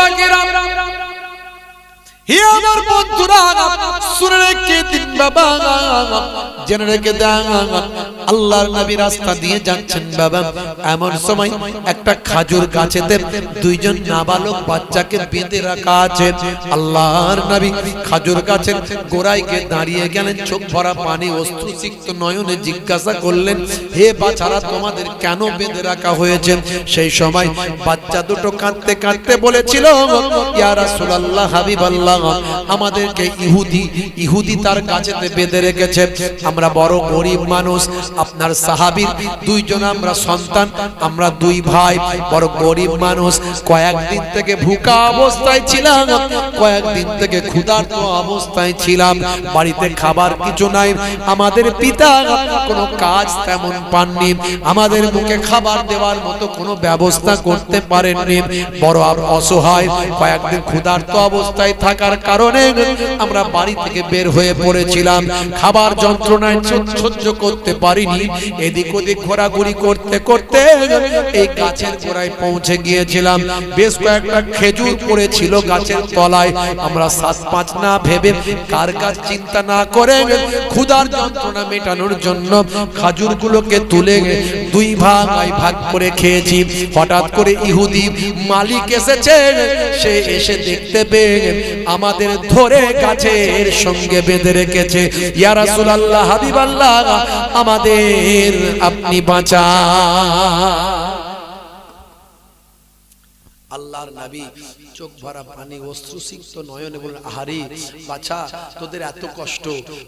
যুবকেরা, হে আমার বন্ধুরা, শুনে রেখে দিন বাবা, জেনে রেখে দেন, আল্লাহর নবী রাস্তা দিয়ে যাচ্ছেন বাবা। এমন সময় একটা খেজুর গাছেতে দুইজন নাবালক বাচ্চাকে বেঁধে রাখা আছে। আল্লাহর নবী খেজুর গাছের গোড়ায় গিয়ে দাঁড়িয়ে গেলেন, চোখ ভরা পানি অশ্রুসিক্ত নয়নে জিজ্ঞাসা করলেন, হে বাচ্চারা, তোমাদের কেন বেঁধে রাখা হয়েছে? সেই সময় বাচ্চা দুটো কাঁদতে কাঁদতে বলেছিল, ইয়া রাসূলুল্লাহ, হাবিবাল্লাহ, আমাদেরকে ইহুদি তার গাছেতে বেঁধে রেখেছে। আমরা বড় গরিব মানুষ, আপনার সাহাবীর দুইজন আমরা সন্তান, আমরা দুই ভাই, বড় গরিব মানুষ। কয়েকদিন থেকে ভুকা অবস্থায় ছিলাম, কয়েকদিন থেকে ক্ষুধার্ত অবস্থায় ছিলাম, বাড়িতে খাবার কিছু নাই। আমাদের পিতা কোনো কাজ তেমন পাননি, আমাদের মুখে খাবার দেওয়ার মতো কোনো ব্যবস্থা করতে পারেননি। বড় অসহায়, কয়েকদিন ক্ষুধার্ত অবস্থায় থাকার কারণে আমরা বাড়ি থেকে বের হয়ে পড়েছিলাম। খাবার যন্ত্রণায় সহ্য করতে পারিনি। এদিক ওদিক ঘোরাঘুরি করতে করতে এই গাছের গোড়ায় পৌঁছে গিয়েছিলাম। বেশ কয়েকটা খেজুর পড়েছিল গাছের তলায়। আমরা 7-5 না ভেবে, কার কাজ চিন্তা না করে, ক্ষুধার যন্ত্রণা মেটানোর জন্য খেজুরগুলোকে তুলে দুই ভাগ করে খেয়েছি। হঠাৎ করে ইহুদি মালিক এসেছে। সে এসে দেখতে পেয়ে আমাদের ধরে গাছের সঙ্গে বেঁধে রেখেছে। ইয়া রাসূলুল্লাহ, হাবিবাল্লাহ, আমাদের আপনি বাঁচান। আল্লাহর নবী চোখ ভরা পানি অশ্রুসিক্ত নয়নে বলেন, আহারে বাছা, তোদের এত কষ্ট,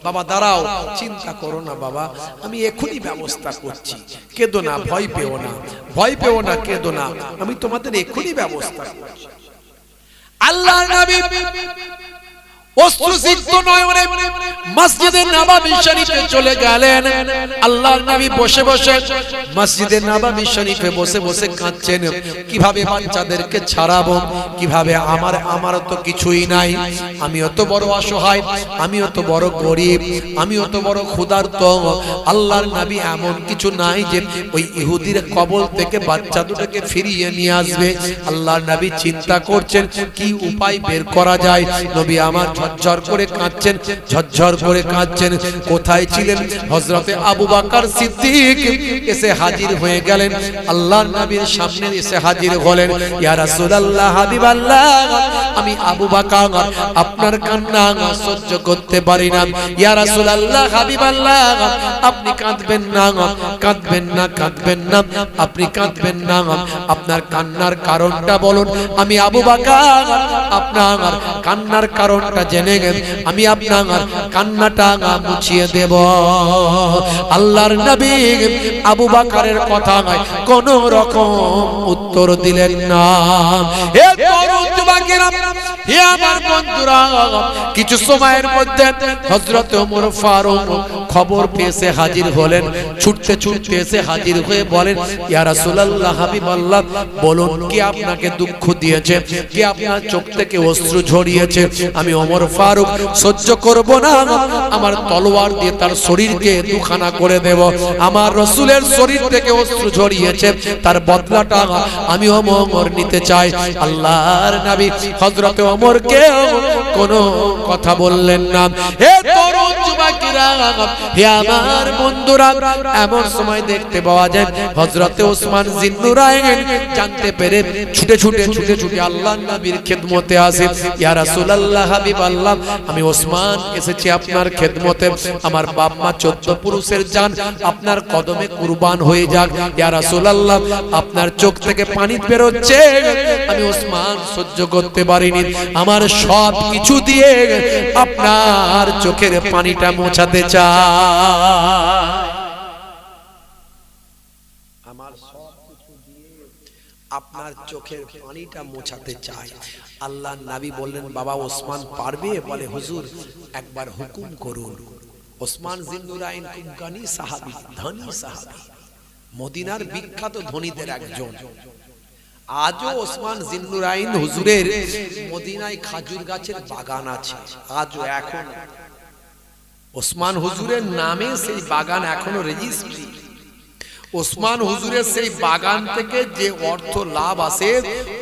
বাবা দাঁড়াও, চিন্তা করো না বাবা, আমি এখনই ব্যবস্থা করছি, কেঁদো না, ভয় পেও না, ভয় পেও না, কেঁদো না, আমি তোমাদের এখনই ব্যবস্থা করছি। আল্লাহর নবী অশ্রুসিক্ত নয়নে মসজিদে নববী শরীফে চলে গেলেন। আল্লাহর নবী বসে বসে মসজিদে নববী শরীফে বসে বসে কাঁদছেন, কিভাবে বাচ্চাদেরকে ছাড়াবো, কিভাবে আমার তো কিছুই নাই, আমিও তো বড় অসহায়, আমিও তো বড় গরিব, আমিও তো বড় ক্ষুধার্ত। আল্লাহর নবী এমন কিছু নাই যে ওই ইহুদির কবল থেকে বাচ্চা দুটোকে ফিরিয়ে নিয়ে আসবে। আল্লাহর নবী চিন্তা করছেন কি উপায় বের করা যায়। নবী আমার ঝরঝর করে কাঁদছেন, ঝরঝর করে কাঁদছেন। কোথায় ছিলেন? হযরতে আবু বকর সিদ্দিক এসে হাজির হয়ে গেলেন, আল্লাহর নবীর সামনে এসে হাজির হলেন। ইয়া রাসূলুল্লাহ, হাবিবাল্লাহ, আমি আবু বকর আপনার কান্না সহ্য করতে পারি না। ইয়া রাসূলুল্লাহ, হাবিবাল্লাহ, আপনি কাঁদবেন না, কাঁদবেন না, কাঁদবেন না, আপনি কাঁদবেন না, আপনার কান্নার কারণটা বলুন। আমি আবু বকর আপনার কান্নার কারণটা জেনে গেলে আমি আপনার কান্নাটা মুছিয়ে দেব। আল্লাহর নবী আবু বকরের কথা কোন রকম উত্তর দিলেন না। হে তরুণ যুবকেরা, হে আমার বন্ধুরা, কিছু সময়ের মধ্যে হযরত ওমর ফারুক খবর পেয়ে হাজির হলেন। ছুটতে ছুটতে এসে হাজির হয়ে বলেন, ইয়া রাসূলুল্লাহ, হাবিবাল্লাহ, বলুন কি আপনাকে দুঃখ দিয়েছে, কি আপনার চোখ থেকে অশ্রু ঝরিয়েছে? আমি ওমর ফারুক সহ্য করব না, আমার তলোয়ার দিয়ে তার শরীরকে দুখানা করে দেব। আমার রাসূলের শরীর থেকে অশ্রু ঝরিয়েছে, তার বদলাটা আমি ওমর নিতে চাই। আল্লাহর নবী হযরত ওমরকে কোনো কথা বললেন না। হে তরুণ যুবকেরা, হে আমার বন্ধুরা, এমন সময় দেখতে পাওয়া যায় হযরতে ওসমান জিন্নুরাইন জানতে পেরে ছুটে ছুটে আল্লাহর নবীর খেদমতে আসে। ইয়া রাসূলুল্লাহ, হাবিবাল্লাহ, আমি ওসমান এসেছি আপনার খেদমতে। আমার বাপ মা 14 পুরুষের জান আপনার কদমে কুরবান হয়ে যাক। ইয়া রাসূলুল্লাহ, আপনার চোখ থেকে পানি বের হচ্ছে, আমি ওসমান সহ্য করতে পারিনি। আমার সব কিছু দিয়ে আপনার চোখের পানিটা মোছাতে চাই, আমার সব কিছু দিয়ে আপনার চোখের পানিটা মোছাতে চাই। আল্লাহর নবী বললেন, বাবা ওসমান পারবে? বলে, হুজুর একবার হুকুম করুন। ওসমান জিন্নুরাইন খুব জ্ঞানী সাহাবী, ধনী সাহাবী, মদিনার বিখ্যাত ধনীদের একজন। আজও ওসমান জিন্নুরাইন হুজুরের মদিনায় খাজুর গাছের বাগান আছে। আজও এখন ওসমান হুজুরের নামে সেই বাগান এখনো রেজিস্ট্রি। ওসমান হুজুরের সেই বাগান থেকে যে অর্থ লাভ আসে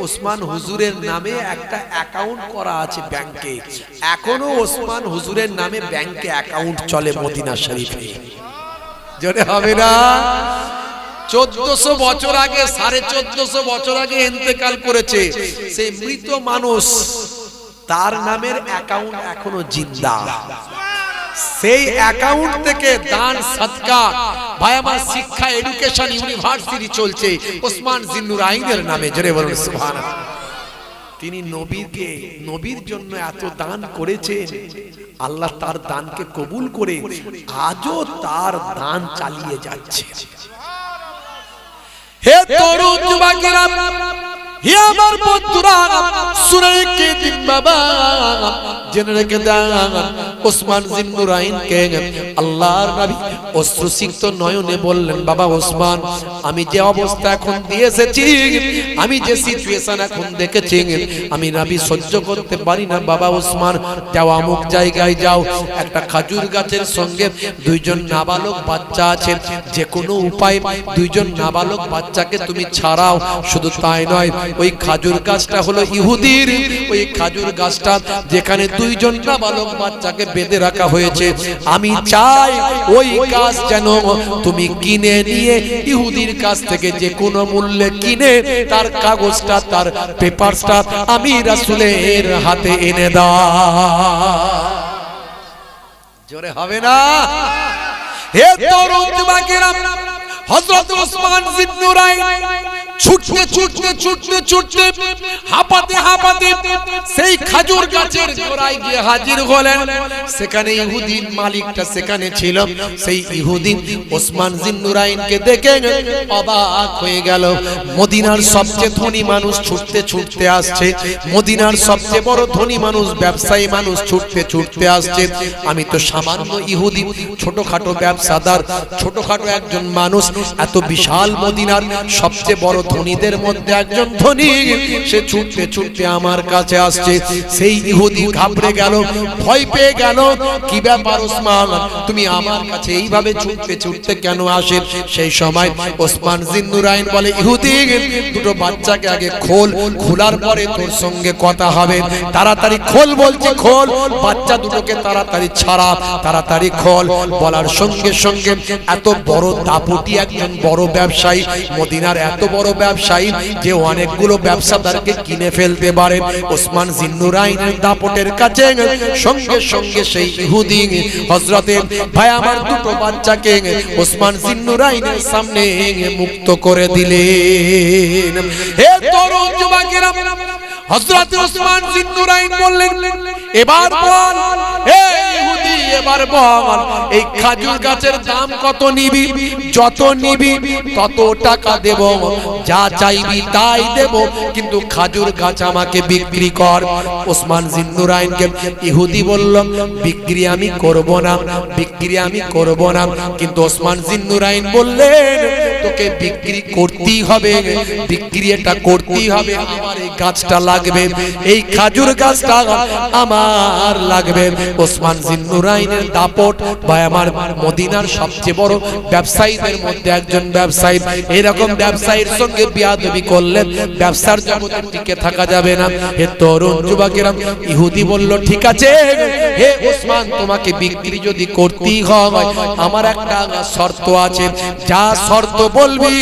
ওসমান হুজুরের নামে একটা অ্যাকাউন্ট করা আছে ব্যাংকে। এখনো ওসমান হুজুরের নামে ব্যাংকে অ্যাকাউন্ট চলে মদিনা শরীফে। জোরে হবে না? 1400 বছর আগে, 1450 বছর আগে ইন্তেকাল করেছে সেই মৃত মানুষ, তার নামের অ্যাকাউন্ট এখনো জিন্দা। সেই অ্যাকাউন্ট থেকে দান সদকা, ভাই আমার শিক্ষা এডুকেশন ইউনিভার্সিটি চলছে ওসমান জিন্নুরাইনের নামে। জোরে বলুন সুবহানাল্লাহ। তিনি নবীর জন্য এত দান করেছেন, আল্লাহ তার দানকে কবুল করে আজও তার দান চালিয়ে যাচ্ছে। হে তরুণ যুবকেরা, হে আমার বন্ধুরা, শুনে কে দিন বাবা, জেনে রেখে দেন ওসমান জিন্নুরাইনকে আল্লাহর নবী অশ্রুসিক্ত নয়নে বললেন, বাবা ওসমান, আমি যে অবস্থা এখন দিয়ে এসেছি, আমি যে সিচুয়েশন এখন দেখেছি, আমি নবী সহ্য করতে পারি না। বাবা ওসমান, যাও অমুক জায়গায় যাও, একটা খাজুর গাছের সঙ্গে দুইজন নাবালক বাচ্চা আছে, যে কোনো উপায় দুইজন নাবালক বাচ্চাকে তুমি ছাড়াও। শুধু তাই নয়, ওই খাজুর গাছটা হলো ইহুদির, ওই খাজুর গাছটা যেখানে দুইজন নাবালক বাচ্চাকে বেঁধে রাখা হয়েছে, আমি চাই ওই গাছ যেন তুমি কিনে নিয়ে ইহুদির কাছ থেকে যে কোনো মূল্যে কিনে তার কাগজটা, তার পেপারসটা আমি রাসূলের হাতে এনে দাও। জোরে হবে না? হে তরুণ যুবকেরা, হযরত ওসমান জিন্নুরাইন ছুটতে ছুটতে ছুটতে ছুটতে হাঁপাতে হাঁপাতে সেই খাজুর গাছের গোড়ায় গিয়ে হাজির হলেন। সেখানে ইহুদির মালিকটা সেখানে ছিল। সেই ইহুদি ওসমান জিন্নুরাইনকে দেখে অবাক হয়ে গেল। মদিনার সবচেয়ে ধনী মানুষ ছুটতে ছুটতে আসছে, মদিনার সবচেয়ে বড় ধনী মানুষ, ব্যবসায়ী মানুষ ছুটতে ছুটতে আসছে। আমি তো সামান্য ইহুদি, ছোটখাটো ব্যবসাদার, ছোটখাটো একজন মানুষ, এত বিশাল মদিনার সবচেয়ে বড় ধনীদের মধ্যে একজন ধনী, সে ছুটতে ছুটতে আমার কাছে আসছে। সেই ইহুদি ঘাবড়ে গেল, ভয় পেয়ে গেল, কি ব্যাপার ওসমান, তুমি আমার কাছে এইভাবে ছুটতে ছুটতে কেন আসে? সেই সময় ওসমান জিন্নুরাইন বলে, ইহুদি, দুটো বাচ্চাকে আগে খোল, খোলার পরে তোর সঙ্গে কথা হবে। তাড়াতাড়ি খোল বলছি, খোল, বাচ্চা দুটোকে তাড়াতাড়ি ছাড়া, তাড়াতাড়ি খোল। বলার সঙ্গে সঙ্গে এত বড় দাপুটি একজন বড় ব্যবসায়ী, মদিনার এত বড় ব্যবসায়ী যে অনেকগুলো ব্যবসাদারকে কিনে ফেলতে পারে, ওসমান জিন্নুরাইনের দাপটের কাছে সঙ্গে সঙ্গে সেই ইহুদি হযরতে ভাই আমার দুটো বাচ্চাকে ওসমান জিন্নুরাইনের সামনে মুক্ত করে দিলেন। হে তরুণ যুবকেরা, হযরত ওসমান জিন্নুরাইন বললেন, এবার বল, হে ইহুদি, এবার বল, এই খাজুর গাছের দাম কত নিবি? যত নিবি তত টাকা দেব, যা চাইবি তাই দেব, কিন্তু খাজুর গাছ আমাকে বিক্রি কর। ওসমান জিন্নুরাইনকে ইহুদি বলল, বিক্রি আমি করব না, বিক্রি আমি করব না। কিন্তু ওসমান জিন্নুরাইন বললেন, তোকে বিক্রি করতেই হবে, বিক্রি এটা করতেই হবে, আমার এই গাছটা লাগবে, এই খাজুর গাছটা আমার লাগবে। ওসমান জিন্নুরাইনের দাপট, ভাই আমার মদিনার সবচেয়ে বড় ব্যবসায়ীদের মধ্যে একজন ব্যবসায়ী, এরকম ব্যবসায়ীর সঙ্গে বিয়াদবি করলে ব্যবসার জগতে টিকে থাকা যাবে না। হে তরুণ যুবকেরা, ইহুদি বলল, ঠিক আছে হে ওসমান, তোমাকে বিক্রি যদি করতেই হয়, আমার একটা শর্ত আছে, যা শর্ত বলবি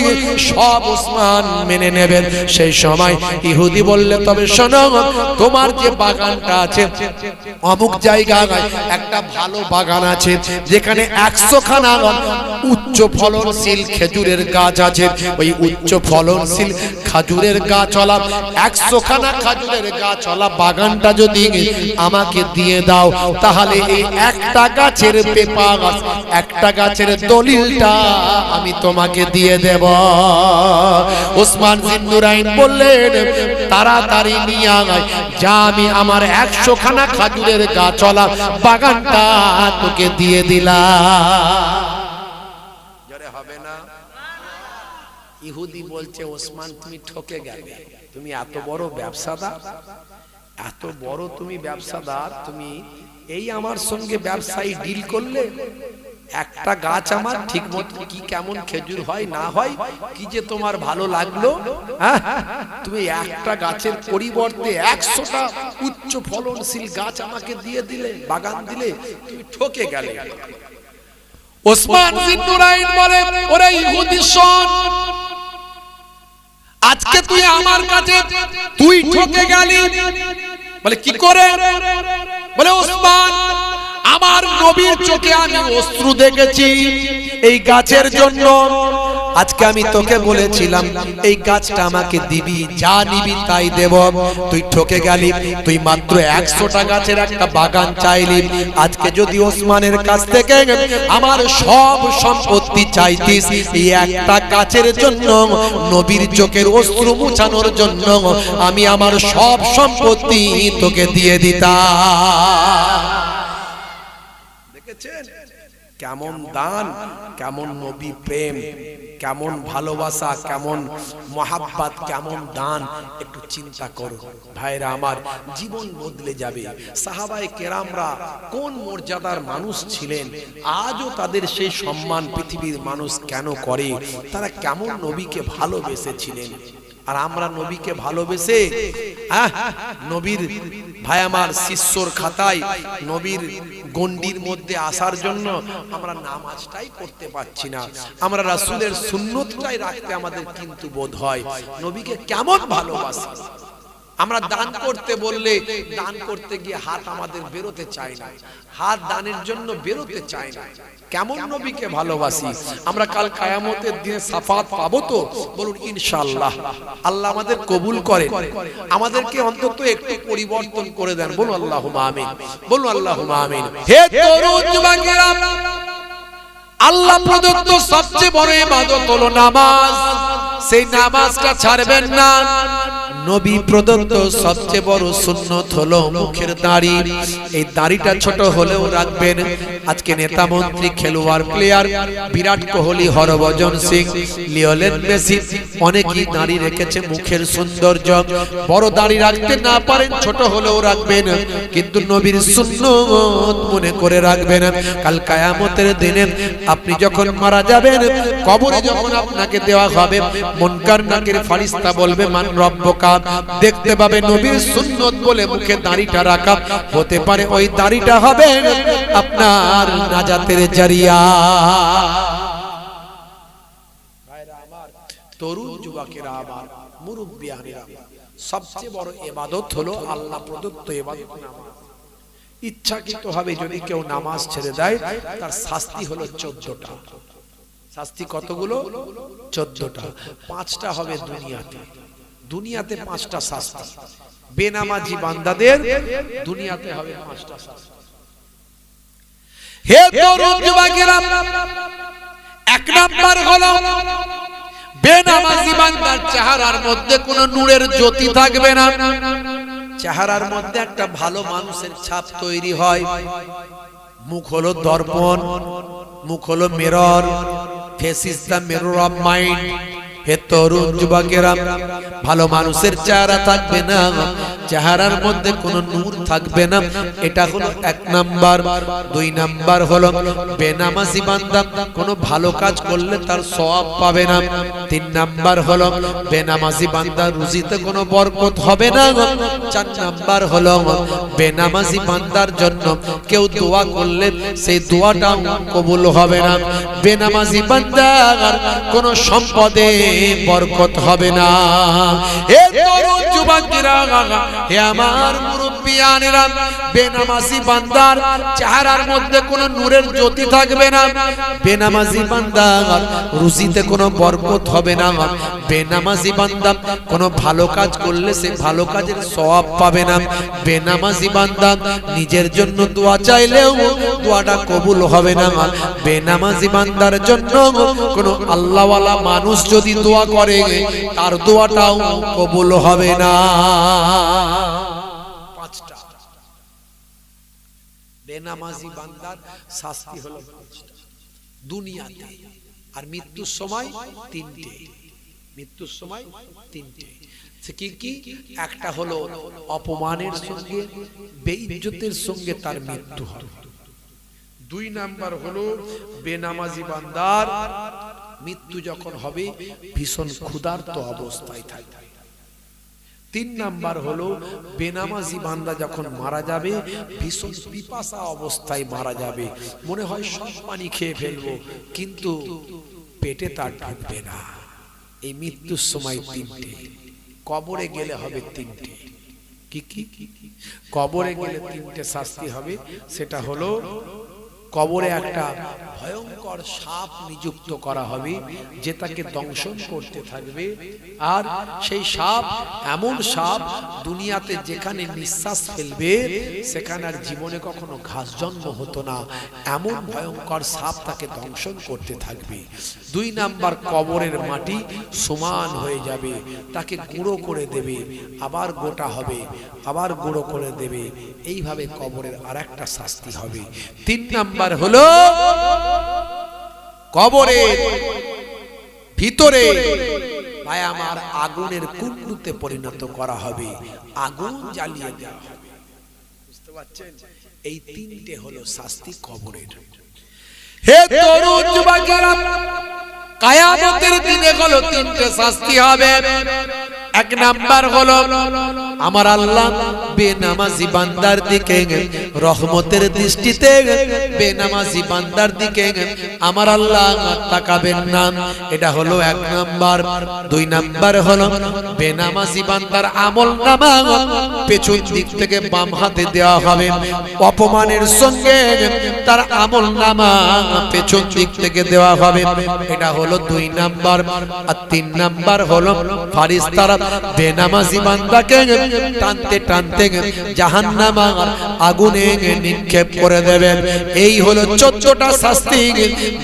সব ওসমান মেনে নেবেন। সেই সময় ইহুদি বললে, তবে শোনো, তোমার যে বাগানটা আছে অমুক জায়গায় একটা ভালো বাগান আছে, যেখানে 100 খানা উচ্চ ফলনশীল খেজুরের গাছ আছে, ওই উচ্চ ফলনশীল খাজুরের গাছওয়ালা 100 খানা খাজুরের গাছওয়ালা বাগানটা যদি আমাকে দিয়ে দাও, তাহলে এই একটা গাছের পেপার, একটা গাছের দলিলটা আমি তোমাকে দিয়ে দেব। ওসমান জিন্নুরাইন বললেন, তাড়াতাড়ি নিয়ে আয়, যা আমি আমার 100 খানা খাজুরের গাছওয়ালা বাগানটা তোকে দিয়ে দিলাম। জোরে হবে না? ইহুদি বলছে, ওসমান তুমি ঠকে গেলে, তুমি এত বড় ব্যবসাদার, এত বড় তুমি ব্যবসাদার, তুমি এই আমার সঙ্গে ব্যবসায়ী ডিল করলে, একটা গাছ আমার ঠিক মতো কি কেমন খেজুর হয় না হয় কি যে তোমার ভালো লাগলো, হ্যাঁ, তুমি একটা গাছের পরিবর্তে 100টা উচ্চ ফলনশীল গাছ আমাকে দিয়ে দিলে, বাগান দিলে, তুমি ঠকে গেলে। ওসমান জিন্নুরাইন বলে, ওরে ইহুদি শোন, আজকে তুই আমার কাছে তুই ঠকে গেলি। বলে কি করে? বলে ওসমান, আমার নবীর চোখে আমি অশ্রু দেখেছি এই গাছের জন্য। আজকে আমি তোকে বলেছিলাম এই গাছটা আমাকে দিবি, যা নিবি তাই দেব, তুই ঠকে গেলি, তুই মাত্র 100টা গাছের একটা বাগান চাইলি। আজকে যদি ওসমানের কাছ থেকে আমার সব সম্পত্তি চাইতিস এই একটা গাছের জন্য, নবীর চোখের অশ্রু মুছানোর জন্য, আমি আমার সব সম্পত্তি তোকে দিয়ে দিতাম। দেখেছেন কেমন দান, কেমন নবী প্রেম, কেমন ভালোবাসা, কেমন মহাব্বত, কেমন দান। একটু চিন্তা করো ভাইরা আমার, জীবন বদলে যাবে। সাহাবায়ে কেরামরা কোন মর্যাদার মানুষ ছিলেন, আজও তাদের সেই সম্মান পৃথিবীর মানুষ কেন করে? তারা কেমন নবীকে ভালোবেসেছিলেন। আর আমরা নবীকে ভালোবেসে নবীর ভাই আমার শিষ্যর খাতায় নবীর গণ্ডির মধ্যে আসার জন্য আমরা নামাজটাই করতে পারছি না, আমরা রাসূলের সুন্নতটাই রাখতে আমাদের কিন্তু বোধ হয়। নবীকে কেমন ভালোবাসি আমরা। দান করতে বললে দান করতে গিয়ে হাত আমাদের বেরোতে চায় না, হাত দানের জন্য বেরোতে চায় না। কেমন নবীকে ভালোবাসি আমরা। কাল কিয়ামতের দিনে শাফাত পাবো তো? বলুন ইনশাআল্লাহ। আল্লাহ আমাদের কবুল করেন, আমাদেরকে অন্তত একটু পরিবর্তন করে দেন। বলুন আল্লাহুম্মা আমিন, বলুন আল্লাহুম্মা আমিন। হে তরুণ যুবকেরা, আল্লাহ প্রদত্ত সবচেয়ে বড় ইবাদত হলো নামাজ। সেই নামাজটা ছাড়বেন না। নবী প্রদত্ত সবচেয়ে বড় সুন্নত হলো মুখের দাড়ি। এই দাড়িটা ছোট হলেও রাখবেন। আজকে নেতা মন্ত্রী, খেলোয়াড়, player, Virat Kohli, Harbhajan Singh, Lionel Messi অনেকেই দাড়ি রেখেছে মুখের সৌন্দর্য। বড় দাড়ি রাখতে না পারেন, ছোট হলেও রাখবেন, কিন্তু নবীর সুন্নত মনে করে রাখবেন। কাল কিয়ামতের দিনে আপনি যখন মারা যাবেন, কবরে যখন আপনাকে দেওয়া হবে, মুনকার নাকির ফেরেশতা বলবে মান রব্বুকা, দেখতে পাবে নবীর সুন্নত বলে মুখে দাড়িটা রাখা। হতে পারে ওই দাড়িটা হবে আপনার নাজাতের জারিয়া। ভাইরা আমার, তরুণ যুবকেরা আমার, মুরব্বিয়ানেরা, সবচেয়ে বড় ইবাদত হলো আল্লাহ প্রদত্ত ইবাদত নামাজ। ইচ্ছাকৃতভাবে যদি কেউ নামাজ ছেড়ে দেয়, তার শাস্তি হলো 14টা। শাস্তি কতগুলো? 14টা। 5টা হবে দুনিয়াতে, দুনিয়াতে 5টা শাস্তি। বেনামাজি বান্দাদের দুনিয়াতে হবে 5টা শাস্তি। হে তরুণ যুবকেরা, 1 নাম্বার হলো বেনামাজি বান্দার চেহারার মধ্যে কোনো নূরের জ্যোতি থাকবে না। চেহারার মধ্যে একটা ভালো মানুষের ছাপ তৈরি হয়। মুখ হলো দর্পণ, মুখ হলো mirror, face is the mirror of mind. হে তরুণ যুবকেরা, ভালো মানুষের চেহারা থাকবে না, চেহারার মধ্যে কোনো নূর থাকবে না। এটা হলো 1 নাম্বার। 2 নাম্বার হলো বেনামাজি বান্দা কোনো ভালো কাজ করলে তার সওয়াব পাবে না। 3 নাম্বার হলো বেনামাজি বান্দার রুজিতে কোনো বরকত হবে না। 4 নাম্বার হলো বেনামাজি বান্দার জন্য কেউ দোয়া করলে সেই দোয়াটা কবুল হবে না। বেনামাজি বান্দার কোনো সম্পদে বরকত হবে না। হে তরুণ যুবকেরা, হে আমার মুরব্বিয়ানেরা, বেনামাজি বান্দার চেহারার মধ্যে কোনো নূরের জ্যোতি থাকবে না। বেনামাজি বান্দার রুজিতে কোনো বরকত হবে না। বেনামাজি বান্দা কোনো ভালো কাজ করলে সে ভালো কাজের সওয়াব পাবে না। বেনামাজি বান্দা নিজের জন্য দোয়া চাইলেও দোয়াটা কবুল হবে না। বেনামাজি বান্দার জন্য কোনো আল্লাহওয়ালা মানুষ যদি দোয়া করে, তার দোয়াটাও কবুল হবে না। 5টা বেনামাজি বান্দার শাস্তি হলো 5টা দুনিয়াতে। আর মৃত্যুর সময় 3টে। মৃত্যুর সময় 3টে। কি কি? একটা হলো অপমানের সঙ্গে, বেইজ্জতের সঙ্গে তার মৃত্যু হবে। দুই নাম্বার হলো বেনামাজি বান্দার মৃত্যু যখন হবে ভীষণ ক্ষুধার্ত অবস্থায় থাকবে। তিন নাম্বার হলো বেনামাজি বান্দা যখন মারা যাবে ভীষণ পিপাসা অবস্থায় মারা যাবে, মনে হয় সব পানি খেয়ে ফেলবো, কিন্তু পেটে তার ঢুকবে না। এই মৃত্যুর সময় তিনটে, কবরে গেলে হবে তিনটে। কি কি কবরে গেলে তিনটে শাস্তি হবে। সেটা হলো কবরে একটা ভয়ঙ্কর সাপ নিযুক্ত করা হবে, যে তাকে দংশন করতে থাকবে। আর সেই সাপ এমন সাপ, দুনিয়াতে যেখানে নিঃশ্বাস ফেলবে সেখানে আর জীবনে কখনো ঘাস জন্ম হতো না, এমন ভয়ঙ্কর সাপ তাকে দংশন করতে থাকবে। দুই নাম্বার, কবরের মাটি সমান হয়ে যাবে, তাকে গুঁড়ো করে দেবে, আবার গোটা হবে, আবার গুঁড়ো করে দেবে। এইভাবে কবরের আর একটা শাস্তি হবে। তিন নাম্বার হলো কবরের ভিতরে ভাই আমার আগুনের কুণ্ডুতে পরিণত করা হবে, আগুন জ্বালিয়ে দেওয়া হবে। বুঝতে পারছেন? এই তিনটে হলো শাস্তি কবরের। হে তরুণ যুবকেরা, কিয়ামতের দিনে হলো তিনটে শাস্তি হবে। এক নাম্বার হলো আমার আল্লাহ বেনামাজি বান্দার দিকে রহমতের দৃষ্টিতে বেনামাজি বান্দার দিকে আমার আল্লাহ তাকাবেন না, এটা হলো এক নাম্বার। দুই নাম্বার হলো বেনামাজি বান্দার আমলনামা পেছন দিক থেকে বাম হাতে দেওয়া হবে, অপমানের সঙ্গে তার আমলনামা পেছন দিক থেকে দেওয়া হবে, এটা হলো দুই নাম্বার। আর তিন নাম্বার হলো ফারিস্তারা বেনামাজি বান্দাকে টানতে টানতে জাহান্নামের আগুনে নিক্ষেপ করে দেবে। এই হলো 14টা শাস্তি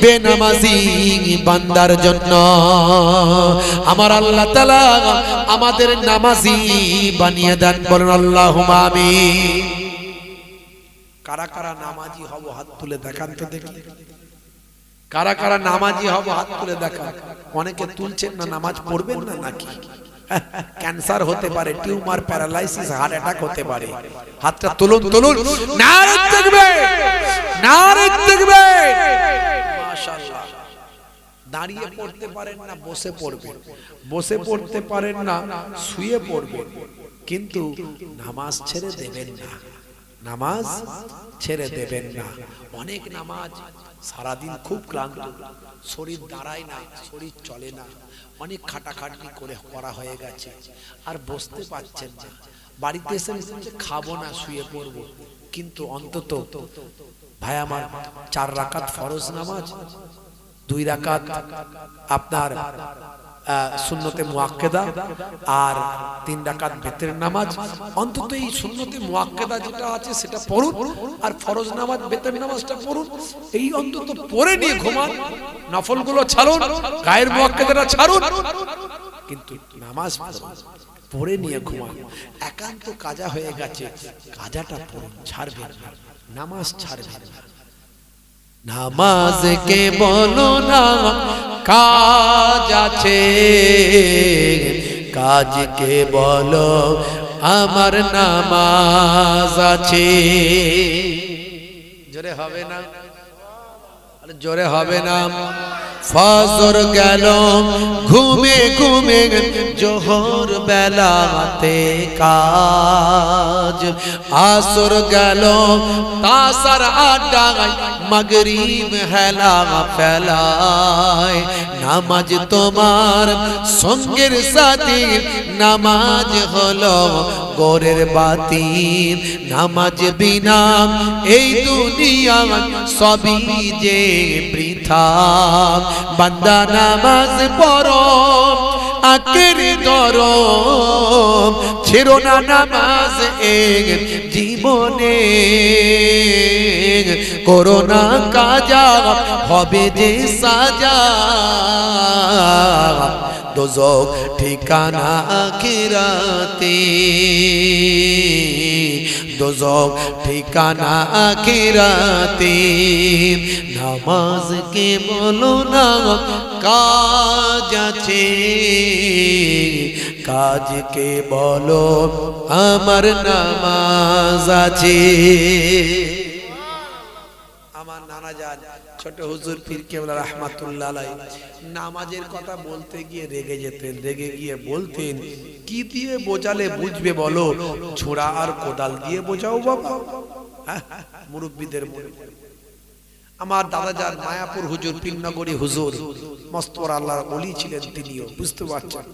বেনামাজি বান্দার জন্য। আমার আল্লাহ তাআলা আমাদের নামাজি বানিয়ে দেন, বলেন আল্লাহুম্মা আমিন। কারা কারা নামাজি হব হাত তুলে দেখান তো দেখি। কারা কারা নামাজি হব হাত তুলে দেখান। অনেকে তুলছেন না, নামাজ পড়বেন না নাকি? ক্যান্সার হতে পারে, টিউমার, প্যারালাইসিস, হার্ট অ্যাটাক হতে পারে। হাতটা তুলুন তুলুন, নারে তাকবীর, নারে তাকবীর। মাশাআল্লাহ। দাঁড়িয়ে পড়তে পারেন না, বসে পড়বেন। বসে পড়তে পারেন না, শুয়ে পড়বেন। কিন্তু নামাজ ছেড়ে দেবেন না, নামাজ ছেড়ে দেবেন না। অনেক নামাজ সারাদিন খুব ক্লান্ত, শরীর দাঁড়ায় না, শরীর চলে না, অনেক খাটাখাটনি করে করা হয়ে গেছে, আর বসতে পারছেন না। বাড়িতে এসে খাবো না, শুয়ে পড়বো, কিন্তু অন্তত ভাই আমার 4 রাকাত ফরজ নামাজ, 2 রাকাত আপনার সুন্নতে মুআক্কাদা, আর 3 রাকাত বেতের নামাজ। অন্তত এই সুন্নতে মুআক্কাদা যেটা আছে সেটা পড়ুন, আর ফরজ নামাজ বেতের নামাজটা পড়ুন। এই অন্তত পড়ে নিয়ে ঘুমান, নফলগুলো ছাড়ুন, গায়ের মুআক্কাদাটা ছাড়ুন, কিন্তু নামাজ পড়ে নিয়ে ঘুমান। একান্ত কাজা হয়ে গেছে, কাজাটা পড়ুন, ছাড়বেন না, নামাজ ছাড়বেন না। নামাজ কে বলো না কাজ আছে, কাজকে বলো আমার নামাজ আছে। জোরে হবে না, জোরে হবে না। ফজর গেল ঘুমে ঘুমে, জোহর বেলাতে কাজ, আসর গেল তাসার আড্ডায়, মাগরিব হেলা ফেলায়। নামাজ তোমার সঙ্গের সাথী, নামাজ হলো গোরের বাতি। নামাজ বিনা এই দুনিয়া সবই যে বৃথা। বান্দা নামাজ পড়ো আখেরি ধরো, ছেড়ো না নামাজ এক জীবনে। করোনা কাজা হবে যে সাজা, দোজখ ঠিকানা আখিরাতে, দোজখ ঠিকানা আখিরাতে। নামাজ কে বলো না কাজ আছে, কাজকে বলো আমার নামাজ আছে। আমার যান ছোট হুজুর পীর কেবলা রাহমাতুল্লাহ আলাইহি নামাজের কথা বলতে গিয়ে রেগে যেতেন, রেগে গিয়ে বলতেন, কি দিয়ে বোঝালে বুঝবে বলো, ছোড়া আর কোদাল দিয়ে বোঝাও বাবা। মুরব্বীদের মনে আমার দাদাজান মায়াপুর হুজুর পীরনগরী হুজুর মস্তর আল্লাহর ওলি ছিলেন, তিনিও বুঝতে পারছেন।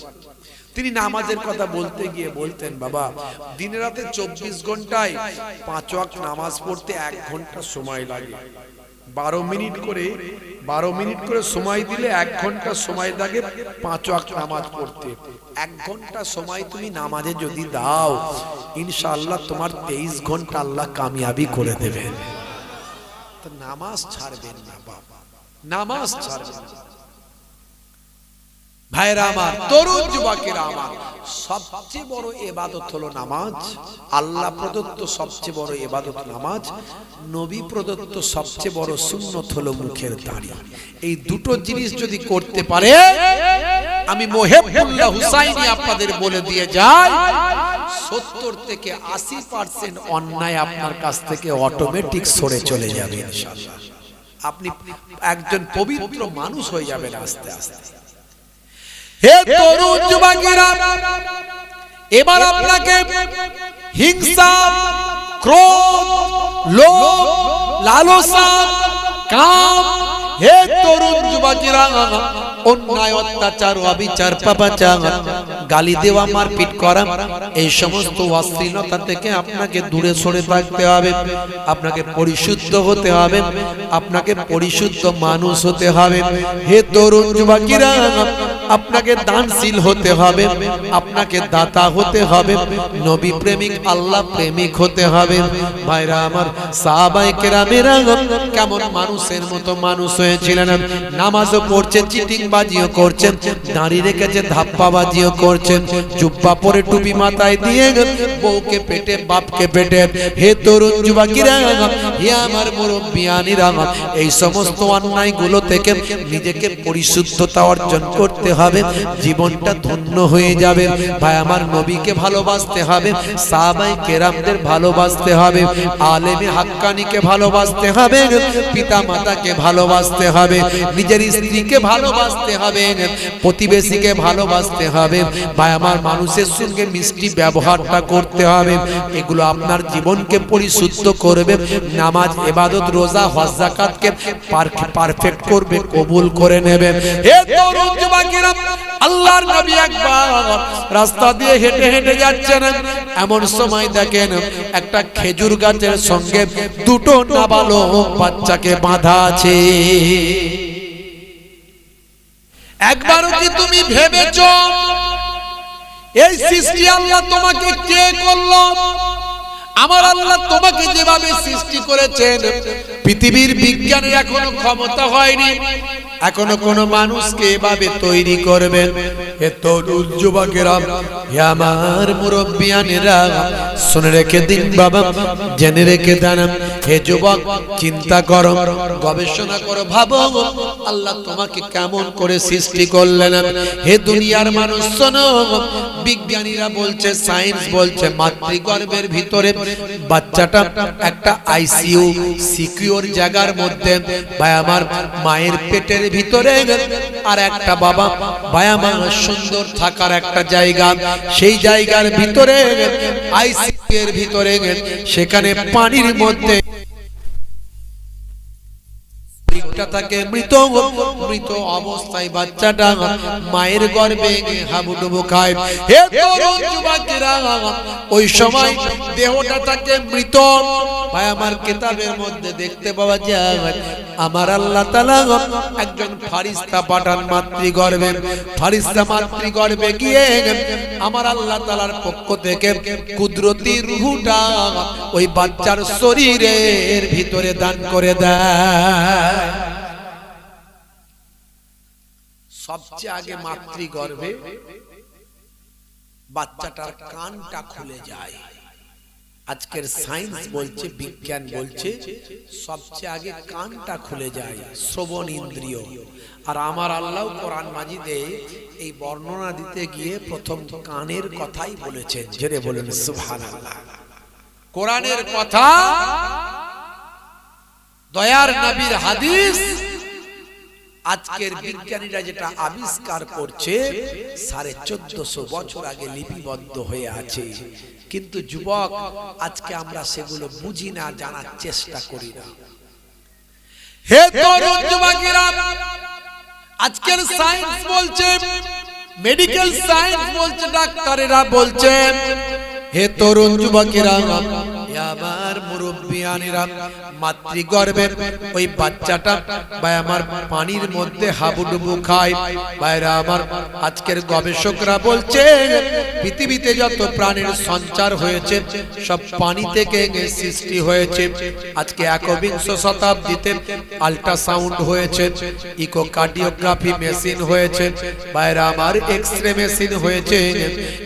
তিনি নামাজের কথা বলতে গিয়ে বলতেন, বাবা দিনে রাতে 24 ঘন্টায় 5 ওয়াক্ত নামাজ পড়তে 1 ঘন্টা সময় লাগে। 12 মিনিট করে সময় দিলে 1 ঘন্টা সময় লাগে 5 ওয়াক্ত নামাজ পড়তে। 1 ঘন্টা সময় তুমি নামাজে যদি দাও, ইনশাআল্লাহ তোমার 23 ঘন্টা আল্লাহ কামিয়াবি করে দেবেন। তো নামাজ ছাড়বেন না বাবা, নামাজ ছাড়বেন না। ভাইরা আমার, তরুণ যুবকেরা আমার, সবচেয়ে বড় ইবাদত হলো নামাজ। আল্লাহ প্রদত্ত সবচেয়ে বড় ইবাদত নামাজ। নবী প্রদত্ত সবচেয়ে বড় সুন্নত হলো মুখের দাড়ি। এই দুটো জিনিস যদি করতে পারে, আমি মোহেবুল্লাহ হুসাইনি আপনাদের বলে দিয়ে যাই, 70 থেকে 80% অন্যায় আপনার কাছ থেকে অটোমেটিক সরে চলে যাবে ইনশাআল্লাহ। আপনি একজন পবিত্র মানুষ হয়ে যাবেন আস্তে আস্তে। হে তরুণ যুবকেরা, এবার আপনাকে হিংসা, ক্রোধ, লোভ, লালসা, কাম, হে তরুণ যুবকেরা, অন্যায়, অত্যাচার, অবিচার, পাপাচার, গালি দেওয়া, মারপিট করা, এই সমস্ত অশ্লীলতা থেকে আপনাকে দূরে সরে থাকতে হবে। আপনাকে পরিশুদ্ধ হতে হবে, আপনাকে পরিশুদ্ধ মানুষ হতে হবে। হে তরুণ যুবকেরা, আপনাকে দানশীল হতে হবে, আপনাকে দাতা হতে হবে, নবী প্রেমিক, আল্লাহ প্রেমিক হতে হবে। ভাইরা আমার, সাহাবায়ে কেরামেরা কেমন মানুষের মতো মানুষ হয়েছিলেন। নামাজও পড়ছে, চিটিং বাজিও করছেন, দাঁড়ি রেখেছে, ধাপ্পা বাজিও করছেন, জুব্বা পরে টুপি মাথায় দিয়ে বউকে পেটে, বাপকে পেটে। হে তরুণ যুবকেরা, হে আমার মুরব্বিয়ানিরা, এই সমস্ত অন্যায় গুলো থেকে নিজেকে পরিশুদ্ধতা অর্জন করতে হবে, জীবনটা ধন্য হয়ে যাবে। ভাই আমার, নবীকে ভালোবাসতে হবে, সাহাবায়ে কেরামদের ভালোবাসতে হবে, আলেমে হাক্কানিকে ভালোবাসতে হবে, পিতা মাতাকে ভালোবাসতে হবে, নিজের স্ত্রীকে ভালোবাসতে হবে, প্রতিবেশীকে ভালোবাসতে হবে। ভাই আমার, মানুষের সঙ্গে মিষ্টি ব্যবহারটা করতে হবে। এগুলো আপনার জীবনকে পরিশুদ্ধ করবে। নামাজ, ইবাদত, রোজা, হজ, যাকাতকে পারফেক্ট করবে, কবুল করে নেবে। হে তরুণ যুবকেরা, আল্লাহর নবী একবার রাস্তা দিয়ে হেঁটে হেঁটে যাচ্ছেন, এমন সময় দেখেন একটা খেজুর গাছের সঙ্গে 2টো নাবালক বাচ্চাকে বাঁধা আছে। একবারও কি তুমি ভেবেছো এই সৃষ্টি আল্লাহ তোমাকে কে করলো? আমার আল্লাহ তোমাকে যেভাবে সৃষ্টি করেছেন, পৃথিবীর বিজ্ঞানের এখনো ক্ষমতা হয়নি এখনো কোন মানুষকে এভাবে তৈরি করবেন। হে তরুণ যুবকেরা, হে আমার মুরব্বিয়ানেরা, শুনে রেখে দিন বাবা, জেনে রেখে দেন। হে যুবক, চিন্তা করো, গবেষণা করো, ভাবো আল্লাহ তোমাকে কেমন করে সৃষ্টি করলেন। হে দুনিয়ার মানুষ শোনো, বিজ্ঞানীরা বলছে, সায়েন্স বলছে, মাতৃগর্ভের ভিতরে বাচ্চাটা একটা আইসিইউ সিকিউর জায়গার মধ্যে, ভাই আমার মায়ের পেটের ভিতরে আর একটা বাবা, ভাই আমার সুন্দর থাকার একটা জায়গা, সেই জায়গার ভিতরে আইসিইউ এর ভিতরে সেখানে পানির মধ্যে থাকে মৃত অবস্থায় বাচ্চাটা মায়ের গর্ভে হাবুডুবু খায়। হে তরুণ যুবকেরা, ওই সময় দেহটা থাকে মৃত। ভাই আমার, কিতাবের মধ্যে দেখতে পাওয়া যায় আমার আল্লাহ তাআলা একজন ফারিস্তা পাঠান মাতৃগর্ভে। ফারিস্তা মাতৃগর্ভে গিয়ে আমার আল্লাহ তাআলার পক্ষ থেকে কুদরতি রূহটা ওই বাচ্চার শরীরের ভিতরে দান করে দেয়। সবচেয়ে আগে মাতৃগর্ভে বাচ্চাটার কানটা খুলে যায়। আজকের সায়েন্স বলছে, বিজ্ঞান বলছে, সবচেয়ে আগে কানটা খুলে যায়, শ্রবণ ইন্দ্রিয়। আর আমার আল্লাহ কোরআন মাজিদে এই বর্ণনা দিতে গিয়ে প্রথম কানের কথাই বলেছেন। জোরে বলেন সুবহানাল্লাহ। কোরআনের কথা দয়ার নবীর হাদিস আজকের বিজ্ঞানীরা যেটা আবিষ্কার করছে 1450 বছর আগে লিপিবদ্ধ হয়ে আছে, কিন্তু যুবক আজকে আমরা সেগুলো বুঝি না, জানার চেষ্টা করি না। হে তরুণ যুবকেরা, আজকের সায়েন্স বলছে, মেডিকেল সায়েন্স বলছে, ডাক্তারেরা বলছে, হে তরুণ যুবকেরা, আমার মুরব্বিয়ানেরা, মাতৃগর্ভের ওই বাচ্চাটা ভাই আমার পানির মধ্যে হাবুডুবু খায়। ভাইরা আমার, আজকের গবেষকরা বলছে পৃথিবীতে যত প্রাণের সঞ্চার হয়েছে সব পানি থেকে সৃষ্টি হয়েছে। আজকে 21 শতাব্দীতে আল্ট্রাসাউন্ড হয়েছে, ইকোকার্ডিওগ্রাফি মেশিন হয়েছে, ভাইরা আমার এক্সরে মেশিন হয়েছে।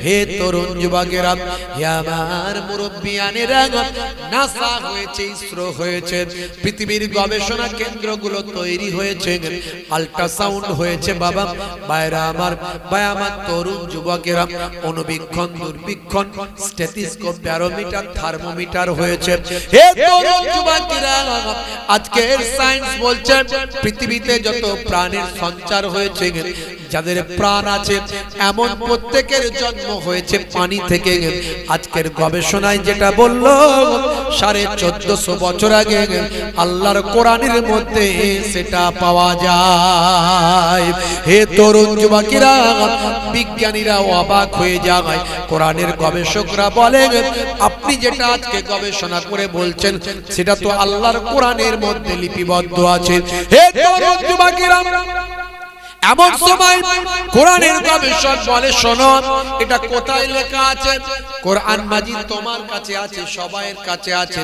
হে তরুণ যুবকেরা, হে আমার মুরব্বিয়ানেরা, নাসা হয়েছে, ইসরো হয়েছে, পৃথিবীর গবেষণা কেন্দ্রগুলো তৈরি হয়েছে, আল্ট্রাসাউন্ড হয়েছে। বাবা ভাইরা আমার, ভাই আমার তরুণ যুবকেরা, অনুবীক্ষণ, দূরবীক্ষণ, স্টেথোস্কোপ, ব্যারোমিটার, থার্মোমিটার হয়েছে। হে তরুণ যুবকেরা, আজকের সায়েন্স বলছে পৃথিবীতে যত প্রাণের সঞ্চার হয়েছে, যাদের প্রাণ আছে এমন প্রত্যেকের জন্ম হয়েছে পানি থেকে। আজকের গবেষণায় যেটা বললো 1450 বছর আগে আল্লাহর কোরআনের মধ্যে সেটা পাওয়া যায়। হে তরুণ যুবকেরা, বিজ্ঞানীরা অবাক হয়ে যায়, কোরআনের গবেষকরা বলেন আপনি যেটা আজকে গবেষণা করে বলছেন সেটা তো আল্লাহর কোরআনের মধ্যে লিপিবদ্ধ আছে। হে তরুণ যুবকেরা, এমন সময় কোরআনের গবেষক বলে শোনো, এটা কোথায় লেখা আছে? কোরআন মাজিদ তোমার কাছে আছে, সবাইয়ের কাছে আছে,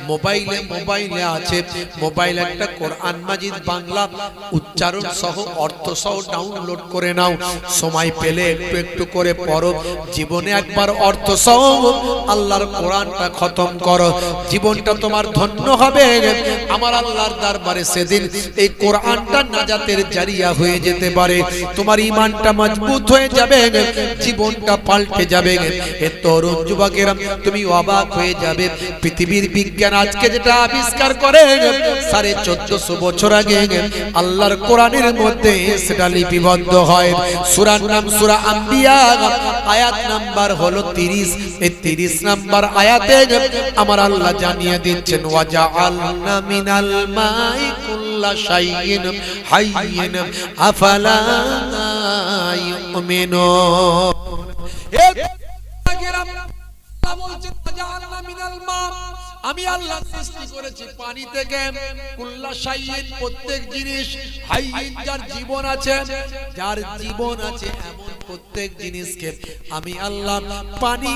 মোবাইলে আছে। মোবাইল একটা কোরআন মাজিদ বাংলা উচ্চারণ সহ অর্থ সহ ডাউনলোড করে নাও, সময় পেলে একটু একটু করে পড়ো, জীবনে একবার অর্থ সহ আল্লাহর কোরআনটা খতম করো, জীবনটা তোমার ধন্য হবে। আমার আল্লাহর দরবারে সেদিন এই কোরআনটা নাজাতের জারিয়া হয়ে যেতে পারে, তোমার ঈমানটা মজবুত হয়ে যাবে, জীবনটা পাল্টে যাবে। হে তরুণ যুবকেরা, তুমি অবাক হয়ে যাবে, পৃথিবীর বিজ্ঞান আজকে যেটা আবিষ্কার করে 1450 বছর আগে আল্লাহর কোরআনের মধ্যে সেটা লিপিবদ্ধ হয়। সূরার নাম সূরা আম্বিয়া, আয়াত নাম্বার হলো 30। এই 30 নাম্বার আয়াতে আমার আল্লাহ জানিয়ে দিচ্ছেন, ওয়াজআলনা মিনাল মাই কুল্লা শাইইন হাইয়িন আফালা ইউমিনুন। আমি আল্লাহ সৃষ্টি করেছি পানি থেকে, কুল্লা শাইইন প্রত্যেক জিনিস, হাইয়িন যার জীবন আছে, যার জীবন আছে এমন প্রত্যেক জিনিসকে আমি আল্লাহ পানি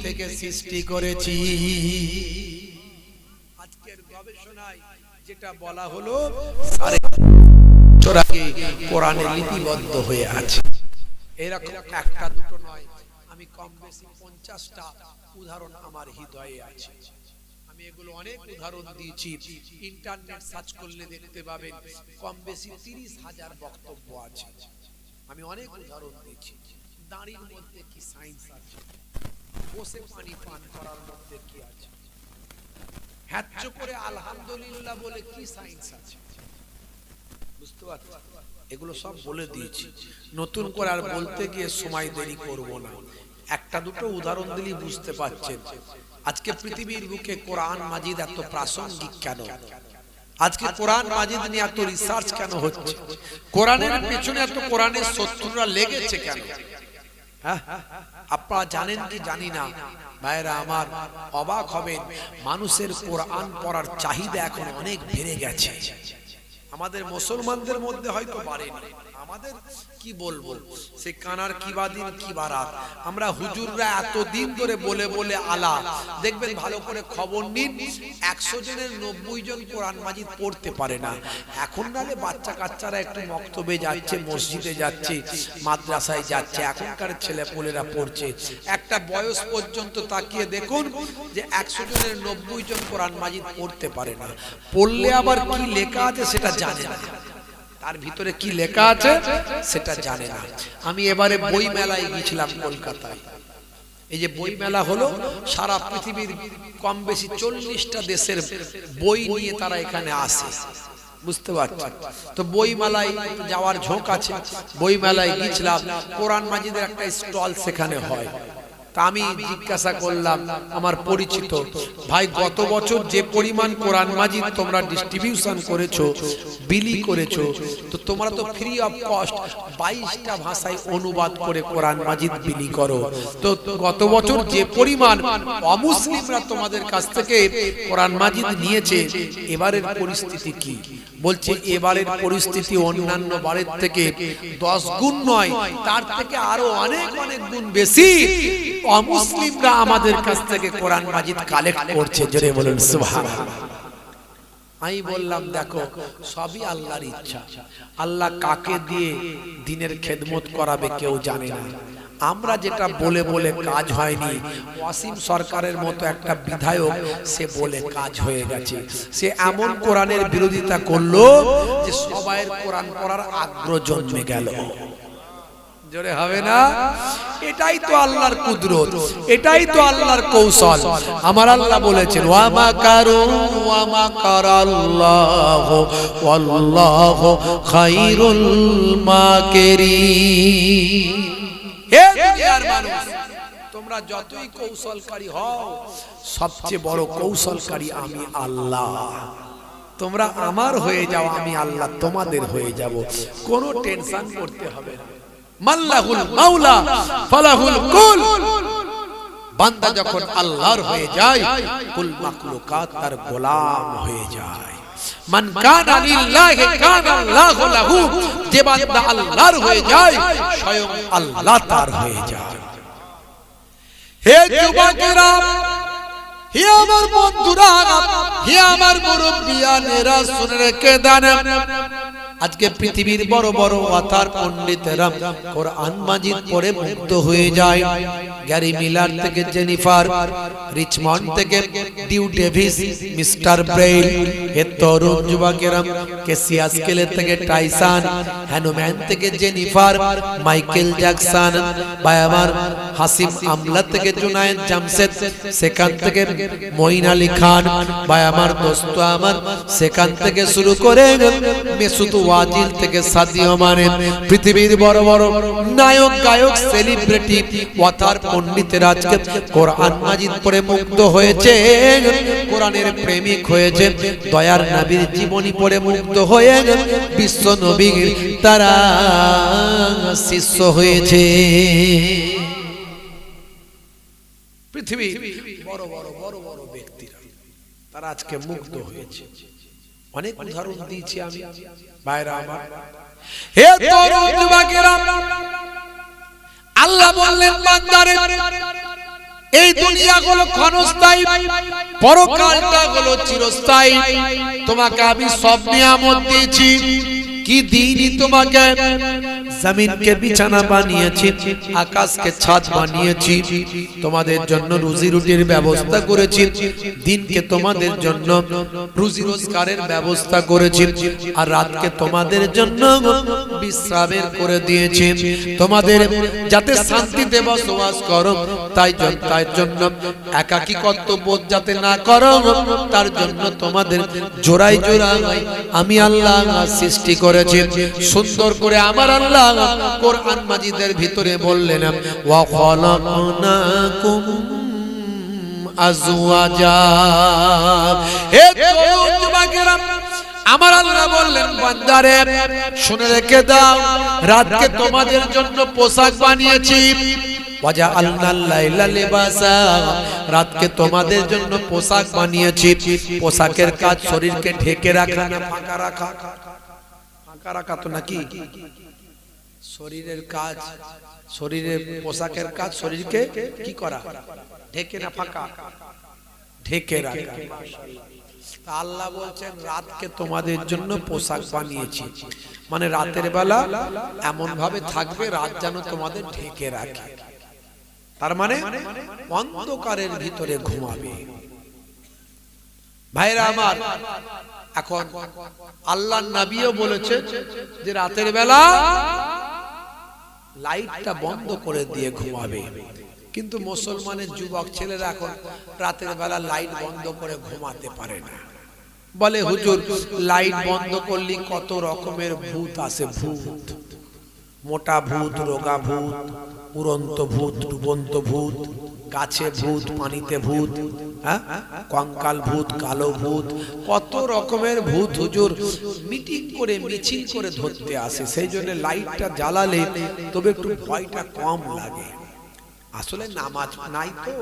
থেকে সৃষ্টি করেছি। আজকের গবেষণায় যেটা বলা হলো কোরআনে লিপিবদ্ধ হয়ে আছে। এরকম একটা দুটো নয়, আমি কম বেশি 50টা উদাহরণ আমার হৃদয়ে আছে। আমি এগুলো অনেক উদাহরণ দিয়েছি, ইন্টারনেট সার্চ করলে দেখতে পাবেন কম বেশি 30,000 বক্তব্য আছে। আমি অনেক উদাহরণ দিয়েছি। দাঁড়ির মধ্যে কি সায়েন্স আছে, বসে পানি পান করার মধ্যে কি আছে, হ্যাচ্চ করে আলহামদুলিল্লাহ বলে কি সায়েন্স আছে, বুঝতে পারছেন? এগুলো সব বলে দিয়েছি, নতুন করে আর বলতে গিয়ে সময় দেরি করব না। একটা দুটো উদাহরণ দিলেই বুঝতে পারছেন আজকে পৃথিবীর বুকে কোরআন মাজিদ এত প্রাসঙ্গিক কেন, আজকে কোরআন মাজিদ নিয়ে এত রিসার্চ কেন হচ্ছে, কোরআনের পেছনে এত কোরআনের শত্রুরা লেগেছে কেন? হ্যাঁ, আপনারা জানেন কি জানি না, ভাইরা আমার অবাক হবেন, মানুষের কোরআন পড়ার চাহিদা এখন অনেক বেড়ে গেছে। আমাদের মুসলমানদের মধ্যে হয়তো বাড়েনি, আমাদের কি বলবো, সে কানার কিবা দিন কিবা রাত, আমরা হুজুররা এতদিন ধরে বলে বলে আলা, দেখবেন ভালো করে খবর নিন, 100 জনের 90 জন কোরআন মাজিদ পড়তে পারে না। এখন নালে বাচ্চা কাচ্চারা একটু মক্তবে যাচ্ছে, মসজিদে যাচ্ছে, মাদ্রাসায় যাচ্ছে, এখনকার ছেলেপুলেরা পড়ছে। একটা বয়স পর্যন্ত তাকিয়ে দেখুন যে 100 জনের 90 জন কোরআন মাজিদ পড়তে পারে না, পড়লে আবার কি লেখা আছে সেটা জানে না, তার ভিতরে কি লেখা আছে সেটা জানে না। আমি এবারে বই মেলায় গিয়েছিলাম কলকাতায়, এই যে বই মেলা হলো, সারা পৃথিবীর কম বেশি 40টা দেশের বই নিয়ে তারা এখানে আসে, বুঝতে পারছেন? তো বই মেলায় যাওয়ার ঝোঁক আছে, বই মেলায় গিয়েছিলাম, কোরআন মাজিদের একটা স্টল সেখানে হয়। তা আমি জিজ্ঞাসা করলাম আমার পরিচিত ভাই, গত বছর যে পরিমাণ কোরআন মাজিদ তোমরা ডিস্ট্রিবিউশন করেছো, বিলি করেছো, তো তোমরা তো ফ্রি অফ কস্ট 22টা ভাষায় অনুবাদ করে কোরআন মাজিদ বিলি করো, তো গত বছর যে পরিমাণ অমুসলিমরা তোমাদের কাছ থেকে কোরআন মাজিদ নিয়েছে, এবারের পরিস্থিতি কি? বলছে এবারের পরিস্থিতি অন্যান্য বারের থেকে 10 গুণ নয়, তার থেকে আরো অনেক অনেক গুণ বেশি অমুসলিমরা আমাদের কাছ থেকে কোরআন মাজিদ কালেক্ট করছে। জোরে বলুন সুবহানাল্লাহ। আমি বললাম দেখো, সবই আল্লাহর ইচ্ছা। আল্লাহ কাকে দিয়ে দ্বীনের খেদমত করাবে কেউ জানে না। আমরা যেটা বলে বলে কাজ হয়নি, ওয়াসিম সরকারের মতো একটা বিধায়ক সে বলে কাজ হয়ে গেছে। সে এমন কোরআনের বিরোধিতা করলো যে সবাইয়ের কোরআন পড়ার আগ্রহ জন্মে গেল। জোরে হবে না? এটাই তো আল্লাহর কুদরত, এটাই তো আল্লাহর কৌশল। আমার আল্লাহ বলেছেন ওয়া মাকারু ওয়া মাকারাল্লাহু ওয়াল্লাহু খায়রুল মাকিরিন। হে দুনিয়ার মানুষ, তোমরা যতই কৌশলকারী হও, সবচেয়ে বড় কৌশলকারী আমি আল্লাহ। তোমরা আমার হয়ে যাও, আমি আল্লাহ তোমাদের হয়ে যাব। কোনো টেনশন করতে হবে না। মাল্লাহুল মাওলা ফালাহুল কুল। বান্দা যখন আল্লাহর হয়ে যায়, কুল মাখলুকাত তার গোলাম হয়ে যায়। মান কানা লিল্লাহি কানা আল্লাহু লাহু। যে বান্দা আল্লাহর হয়ে যায়, স্বয়ং আল্লাহ তার হয়ে যায়। হে যুবকেরা, হে আমার বন্ধুরা, হে আমার মুরব্বিয়ানেরা, শুনে রেখে দেন, আজকে পৃথিবীর বড় বড় ওয়াতার পণ্ডিতেরা কোরআন মাজিদ পড়ে মুগ্ধ হয়ে যায়। গ্যারি মিলার থেকে জেনিফার, রিচমন্ড থেকে ডিউ ডেভিস, মিস্টার ব্রেইল, হে তরুণ যুবকেরা, কেসিয়াস কেলে থেকে টাইসন, হ্যানুম্যান থেকে জেনিফার, মাইকেল জ্যাকসন, ভাই আমার হাসিম আমলা থেকে জুনায়েদ জামশেদ, সেখান থেকে মঈন আলী খান, ভাই আমার দোস্ত আমার, সেখান থেকে শুরু করে মেসুদ ওয়াজিল থেকে সাদিও মানে, পৃথিবীর বড় বড় নায়ক গায়ক সেলিব্রিটি ওয়াতার পণ্ডিতেরা আজকে কোরআন মাজিদ পড়ে মুগ্ধ হয়েছে, কোরআনের প্রেমিক হয়েছে, দয়ার নবীর জীবনী পড়ে মুগ্ধ হয়ে বিশ্ব নবীর তারা শিষ্য হয়েছে। পৃথিবীর বড় বড় বড় বড় ব্যক্তিরা তারা আজকে মুগ্ধ হয়েছে। অনেক উদাহরণ দিয়েছি আমি ভাইরা আমার। হে তরুণ যুবকেরা, আল্লাহ বললেন বান্দারে, এই দুনিয়া হলো ক্ষণস্থায়ী, পরকালটা হলো চিরস্থায়ী। তোমাকে আমি সব নিয়ামত দিয়েছি। কি দিইনি তোমাকে? জমিনকে বিছানা বানিয়েছি, আকাশকে ছাদ বানিয়েছি, তোমাদের জন্য রুজি রুটির ব্যবস্থা করেছি, দিনকে তোমাদের জন্য রুজি রোজগারের ব্যবস্থা করেছি, আর রাতকে তোমাদের জন্য বিশ্রামের করে দিয়েছি, তোমাদের যাতে শান্তিতে বসবাস করো, তাই জন্য একাকী কর্তব্য যাতে না করো, তার জন্য তোমাদের জোড়ায় জোড়ায় আমি আল্লাহ সৃষ্টি করেছি। সুন্দর করে আমার আল্লাহ কোরআন মাজিদের ভিতরে বললেন ওয়া খালাকনাকুম আজওয়াজা। হে তরুণ যুবকেরা, আমার আল্লাহ বললেন বান্দারে শুনে রেখে দাও, রাতকে তোমাদের জন্য পোশাক বানিয়েছি। ওয়াজআলনাল লাইলা লিবাসা, রাতকে তোমাদের জন্য পোশাক বানিয়েছি। পোশাকের কাজ শরীরকে ঢেকে রাখা না ফাঁকা রাখা। ফাঁকা রাখা তো নাকি শরীরের কাজ, শরীরের পোশাকের কাজ শরীরকে কি করা? ঢেকে না ফাঁকা? ঢেকে রাখা। আল্লাহ বলছেন রাতকে তোমাদের জন্য পোশাক বানিয়েছি, মানে রাতের বেলা এমন ভাবে থাকবে রাত যেন তোমাদের ঢেকে রাখে, তার মানে অন্ধকারের ভিতরে ঘুমাবে। ভাইরা আমার, এখন আল্লাহর নবীও বলেছেন যে রাতের বেলা লাইটটা বন্ধ করে দিয়ে ঘুমাবে, কিন্তু মুসলমানের যুবক ছেলেরা এখন রাতের বেলা লাইট বন্ধ করে ঘুমাতে পারে না। বলে হুজুর লাইট বন্ধ করলে কত রকমের ভূত আসে, ভূত, মোটা ভূত, রোগা ভূত, উড়ন্ত ভূত, ডুবন্ত ভূত, গাছে ভূত, পানিতে ভূত, কঙ্কাল ভূত, কালো ভূত, কত রকমের ভূত হুজুর মিটিং করে মিছিল করে ধরতে আসে। সেই জন্য লাইটটা জ্বালালে তবে একটু ভয়টা কম লাগে। আসলে নামাজ নাই তো,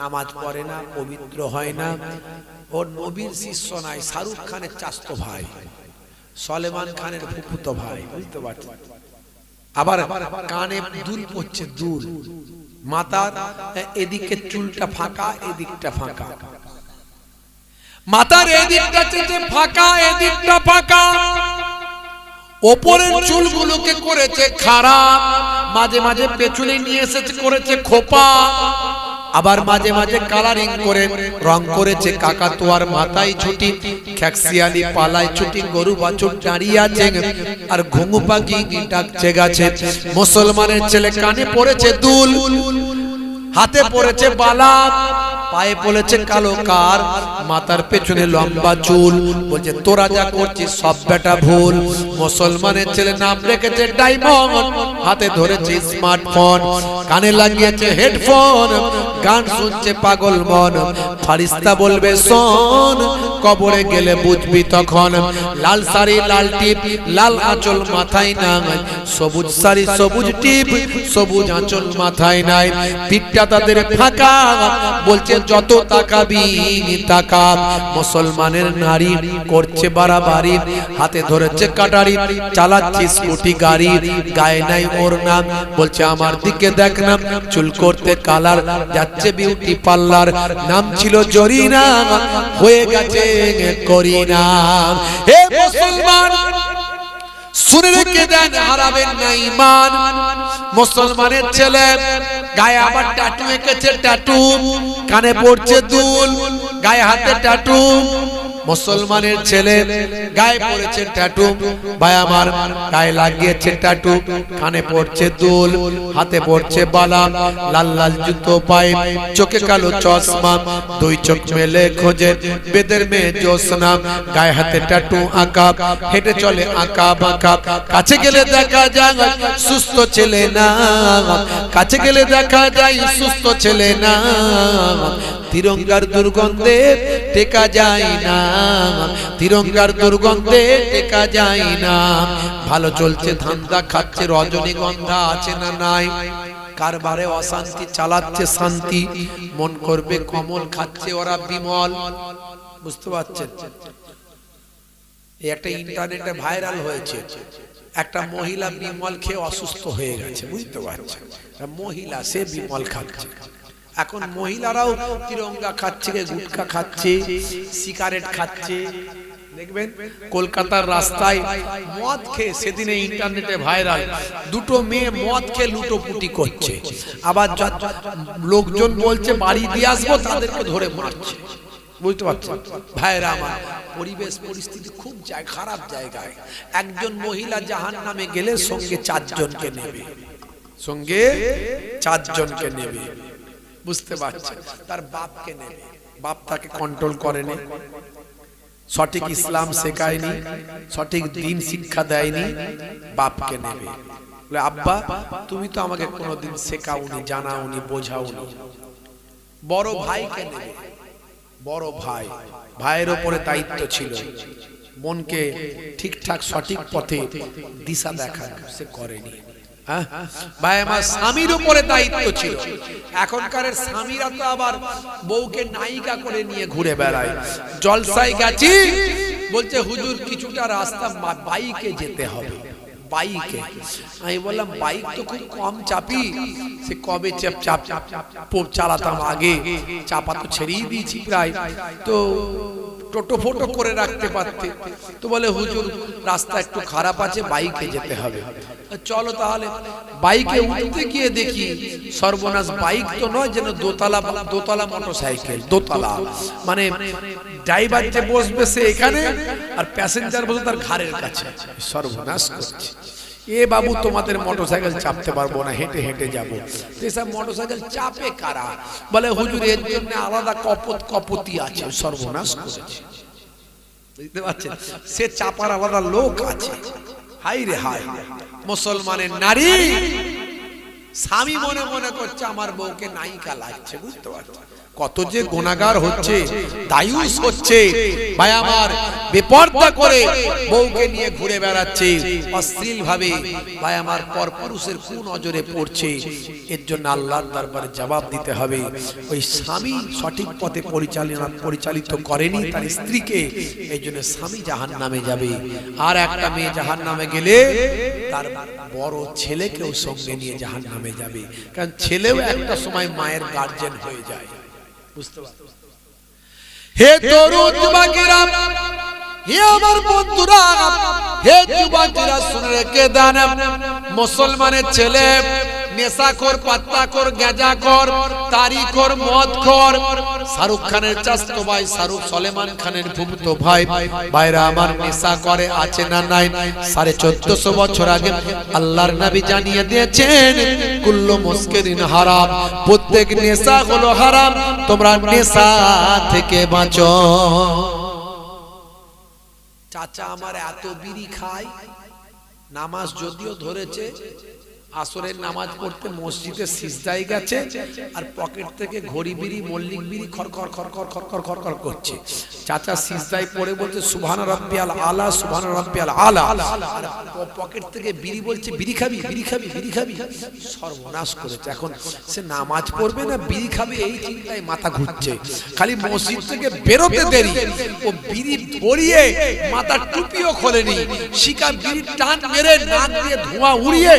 নামাজ পড়ে না, পবিত্র হয় না। ওর নবীর শিষ্য নাই, শাহরুখ খানের চাচতো ভাই, সলেমান খানের ফুফুতো ভাই, বুঝতে পারছেন। আবার কানে দুল পড়ছে, দুল, মাথার এদিকে চুলটা ফাঁকা, এদিকটা ফাঁকা, মাথার এদিকটা ফাঁকা, এদিকটা ফাঁকা, ওপরের চুলগুলোকে করেছে খারাপ, মাঝে মাঝে পেছনে নিয়ে এসেছে করেছে খোপা, আবার মাঝে মাঝে কালারিং করে রং করেছে কাকাতুয়ার মাথায় ছুটি, খ্যাক্সিয়ালি পালায় ছুটি, গরু বাছুর দাঁড়িয়ে আছে আর ঘুঘু পাখি ডাকছে গাছে। মুসলমানের ছেলে কানে পড়েছে দুল, হাতে পড়েছে বালা, পায়ে পড়েছে কালো কার, মাথার পেছনে লম্বা চুল। বলছে তোরা যা করছিস সব বেটা ভুল। মুসলমানের ছেলে নাম রেখেছে ডায়মন্ড, হাতে ধরেছে স্মার্টফোন, কানে লাগিয়েছে হেডফোন, গান শুনছে পাগল মন। ফারিস্তা বলবে শোন, কবরে গেলে বুঝবি তখন। লাল শাড়ি লাল টিপ, লাল আঁচল মাথায় নাই, সবুজ শাড়ি সবুজ টিপ, সবুজ আঁচল মাথায় নাই, পিঠটা তাদের ফাঁকা। বলছে যত তাকাবি তাকা। মুসলমানের নারী করছে বাড়াবাড়ি, হাতে ধরেছে কাটারি, চালাচ্ছে স্কুটি গাড়ি, গায়ে নাই ওর নাম। বলছে আমার দিকে দেখ না, চুল করতে কালার, যাচ্ছে বিউটি পার্লার, নাম ছিল জরিনা, হয়ে গেছে করিনা। হে মুসলমান শুনে রেখে দেন, হারাবেন না ঈমান। মুসলমানের ছেলে গায়ে আবার ট্যাটু এঁকেছে, ট্যাটু, কানে পড়ছে দুল, গায়ে হাতে ট্যাটু। মুসলমানের ছেলে গায়ে পড়েছে ট্যাটু, ভাই আমার গায়ে লাগিয়েছে ট্যাটু, কানে পড়ছে দুল, হাতে পড়ছে বালা, লাল লাল জুতো পায়ে, চোখে কালো চশমা, দুই চোখ মেলে খোঁজে বেদের মেয়ে জোসনা, গায়ে হাতে ট্যাটু আঁকা, হেঁটে চলে আঁকা বাঁকা। কাছে গেলে দেখা যায় সুস্থ ছেলে না, কাছে গেলে দেখা যায় সুস্থ ছেলে না, তিরঙ্গার দুর্গন্ধে টেকা যায় না, তিরঙ্গার দুর্গন্ধে টেকা যায় না। ভালো চলছে ধান্দা, খাচ্ছে রজনীগন্ধা, আছে না নাই, কারবারে অশান্তি, চালাচ্ছে শান্তি, মন করবে কমল, খাচ্ছে ওরা বিমল। বুঝতে পারছেন? একটা ইন্টারনেটে ভাইরাল হয়েছে, একটা মহিলা বিমল খেয়ে অসুস্থ হয়ে গেছে, বুঝতে পারছেন? মহিলা সে বিমল খাচ্ছে। এখন মহিলারাও তিরঙ্গা খাচ্ছে, গুটখা খাচ্ছে, সিগারেট খাচ্ছে। দেখবেন কলকাতার রাস্তায় মদ খেয়ে, সেদিনে ইন্টারনেটে ভাইরাল, দুটো মেয়ে মদ খেয়ে লুটোপুটি করছে, আবার লোকজন বলছে বাড়ি দিয়ে আসবো, তাদেরকে ধরে মারছে। বুঝতে পারছেন ভাইরা আমার? পরিবেশ পরিস্থিতি খুব খারাপ জায়গায়। একজন মহিলা জাহান্নামে গেলে সঙ্গে 4 জনকে নেবে, সঙ্গে 4 জনকে নেবে। বুঝতে পারছেন? তার বাপকে নেবে, বাপ তাকে কন্ট্রোল করেনি, সঠিক ইসলাম শেখায়নি, সঠিক দ্বীন শিক্ষা দেয়নি, বাপকে নেবে। বলে আব্বা তুমি তো আমাকে কোনোদিন শেখাওনি, জানাওনি, বোঝাওনি। বড় ভাইকে নেবে, বড় ভাই, ভাইয়ের উপরে দায়িত্ব ছিল বোনকে ঠিকঠাক সঠিক পথে দিশা দেখানো, সে করেনি। ভাই আমার স্বামীর উপরে দায়িত্ব ছিল। এখনকার স্বামীরা তো আবার বউকে নায়িকা করে নিয়ে ঘুরে বেড়ায়। জলসায় গেছি, বলছে হুজুর কিছুটা রাস্তা বাইকে যেতে হবে, বাইকে। আমি বললাম বাইক তো খুব কম চাপি, সে কবে চালাতাম, আগে চাপা তো ছেড়েই দিয়েছি প্রায়, তো টোটো ফোটো করে রাখতে পারতে। তো বলে হুজুর রাস্তা একটু খারাপ আছে, বাইকে যেতে হবে। চলো তাহলে। বাইকে উঠতে গিয়ে দেখি সর্বনাশ, বাইক তো নয়, যেন দোতলা মোটরসাইকেল, দোতলা, মানে ড্রাইভার যে বসবে সে এখানে আর প্যাসেঞ্জার বসে তার ঘাড়ের কাছে। সর্বনাশ করছে। এ বাবু তোমাদের মোটরসাইকেল চাপতে পারবো না, হেঁটে হেঁটে যাবো। এসব মোটরসাইকেল চাপে কারা? বলে হুজুর এর জন্য আলাদা কপতি আছে, সর্বনাশ করেছে। বুঝতে পারছেন, সে চাপার আলাদা লোক আছে। হাই রে হাই, মুসলমানের নারী স্বামী মনে মনে করছে আমার বউকে নায়িকা লাগছে। বুঝতে পারছেন, কত যে গুনাহগার হচ্ছে, দায়ুস হচ্ছে। ভাই আমার, বেপরদা করে বউকে নিয়ে ঘুরে বেড়াচ্ছে অশ্লীল ভাবে। ভাই আমার, পরপুরুষের কুনজরে পড়ছে। এর জন্য আল্লাহর দরবারে জবাব দিতে হবে। ওই স্বামী সঠিক পথে পরিচালিত করেনি তার স্ত্রীকে, এই জন্য স্বামী জাহান্নামে যাবে। আর একটা মেয়ে জাহান্নামে গেলে তার বড় ছেলেকেও সঙ্গে নিয়ে জাহান্নামে যাবে। কারণ ছেলেও একটা সময় মায়ের গার্জেন হয়ে যায়। বুঝতে পারছেন? হে তরুণ যুবকেরা, হে আমার বন্ধুরা, হে যুবকেরা, শুনে রেখে দেন, মুসলমানের ছেলে নেশাখোর, পাত্তাখোর, গাঁজাখোর, তারিখোর, মদখোর, শাহরুখ খানের চাচতো ভাই, শাহরুখ সলেমান খানের ফুফুতো ভাই, ভাইরা আমার নেশা করে, আছে না নাই? 1450 বছর আগে আল্লাহর নবী জানিয়ে দিয়েছেন, কুল্লু মুস্কিরিন হারাম, প্রত্যেক নেশা হলো হারাম, তোমরা নেশা থেকে বাঁচো। চাচা আমার এত বিড়ি খায়, নামাজ যদিও ধরেছে, আসরের নামাজ পড়তে মসজিদে সিজদায় গেছে, আর পকেট থেকে ঘড়ি বিড়ি, মল্লিক বিড়ি খরখর খরখর খরখর খরখর করছে। চাচা সিজদায় পড়ে বলছে সুবহান রাব্বিয়াল আলা, সুবহান রাব্বিয়াল আলা, আর পকেট থেকে বিড়ি বলছে বিড়ি খাবি, বিড়ি খাবি, বিড়ি খাবি। সর্বনাশ করেছে। এখন সে নামাজ পড়বে না বিড়ি খাবে, এই চিন্তায় মাথা ঘুরছে। খালি মসজিদ থেকে বেরোতে দেরি, ও বিড়ি ধরিয়ে মাথার টুপিও খোলেনি, শিকা বিড়ি টান মেরে নাক দিয়ে ধোঁয়া উড়িয়ে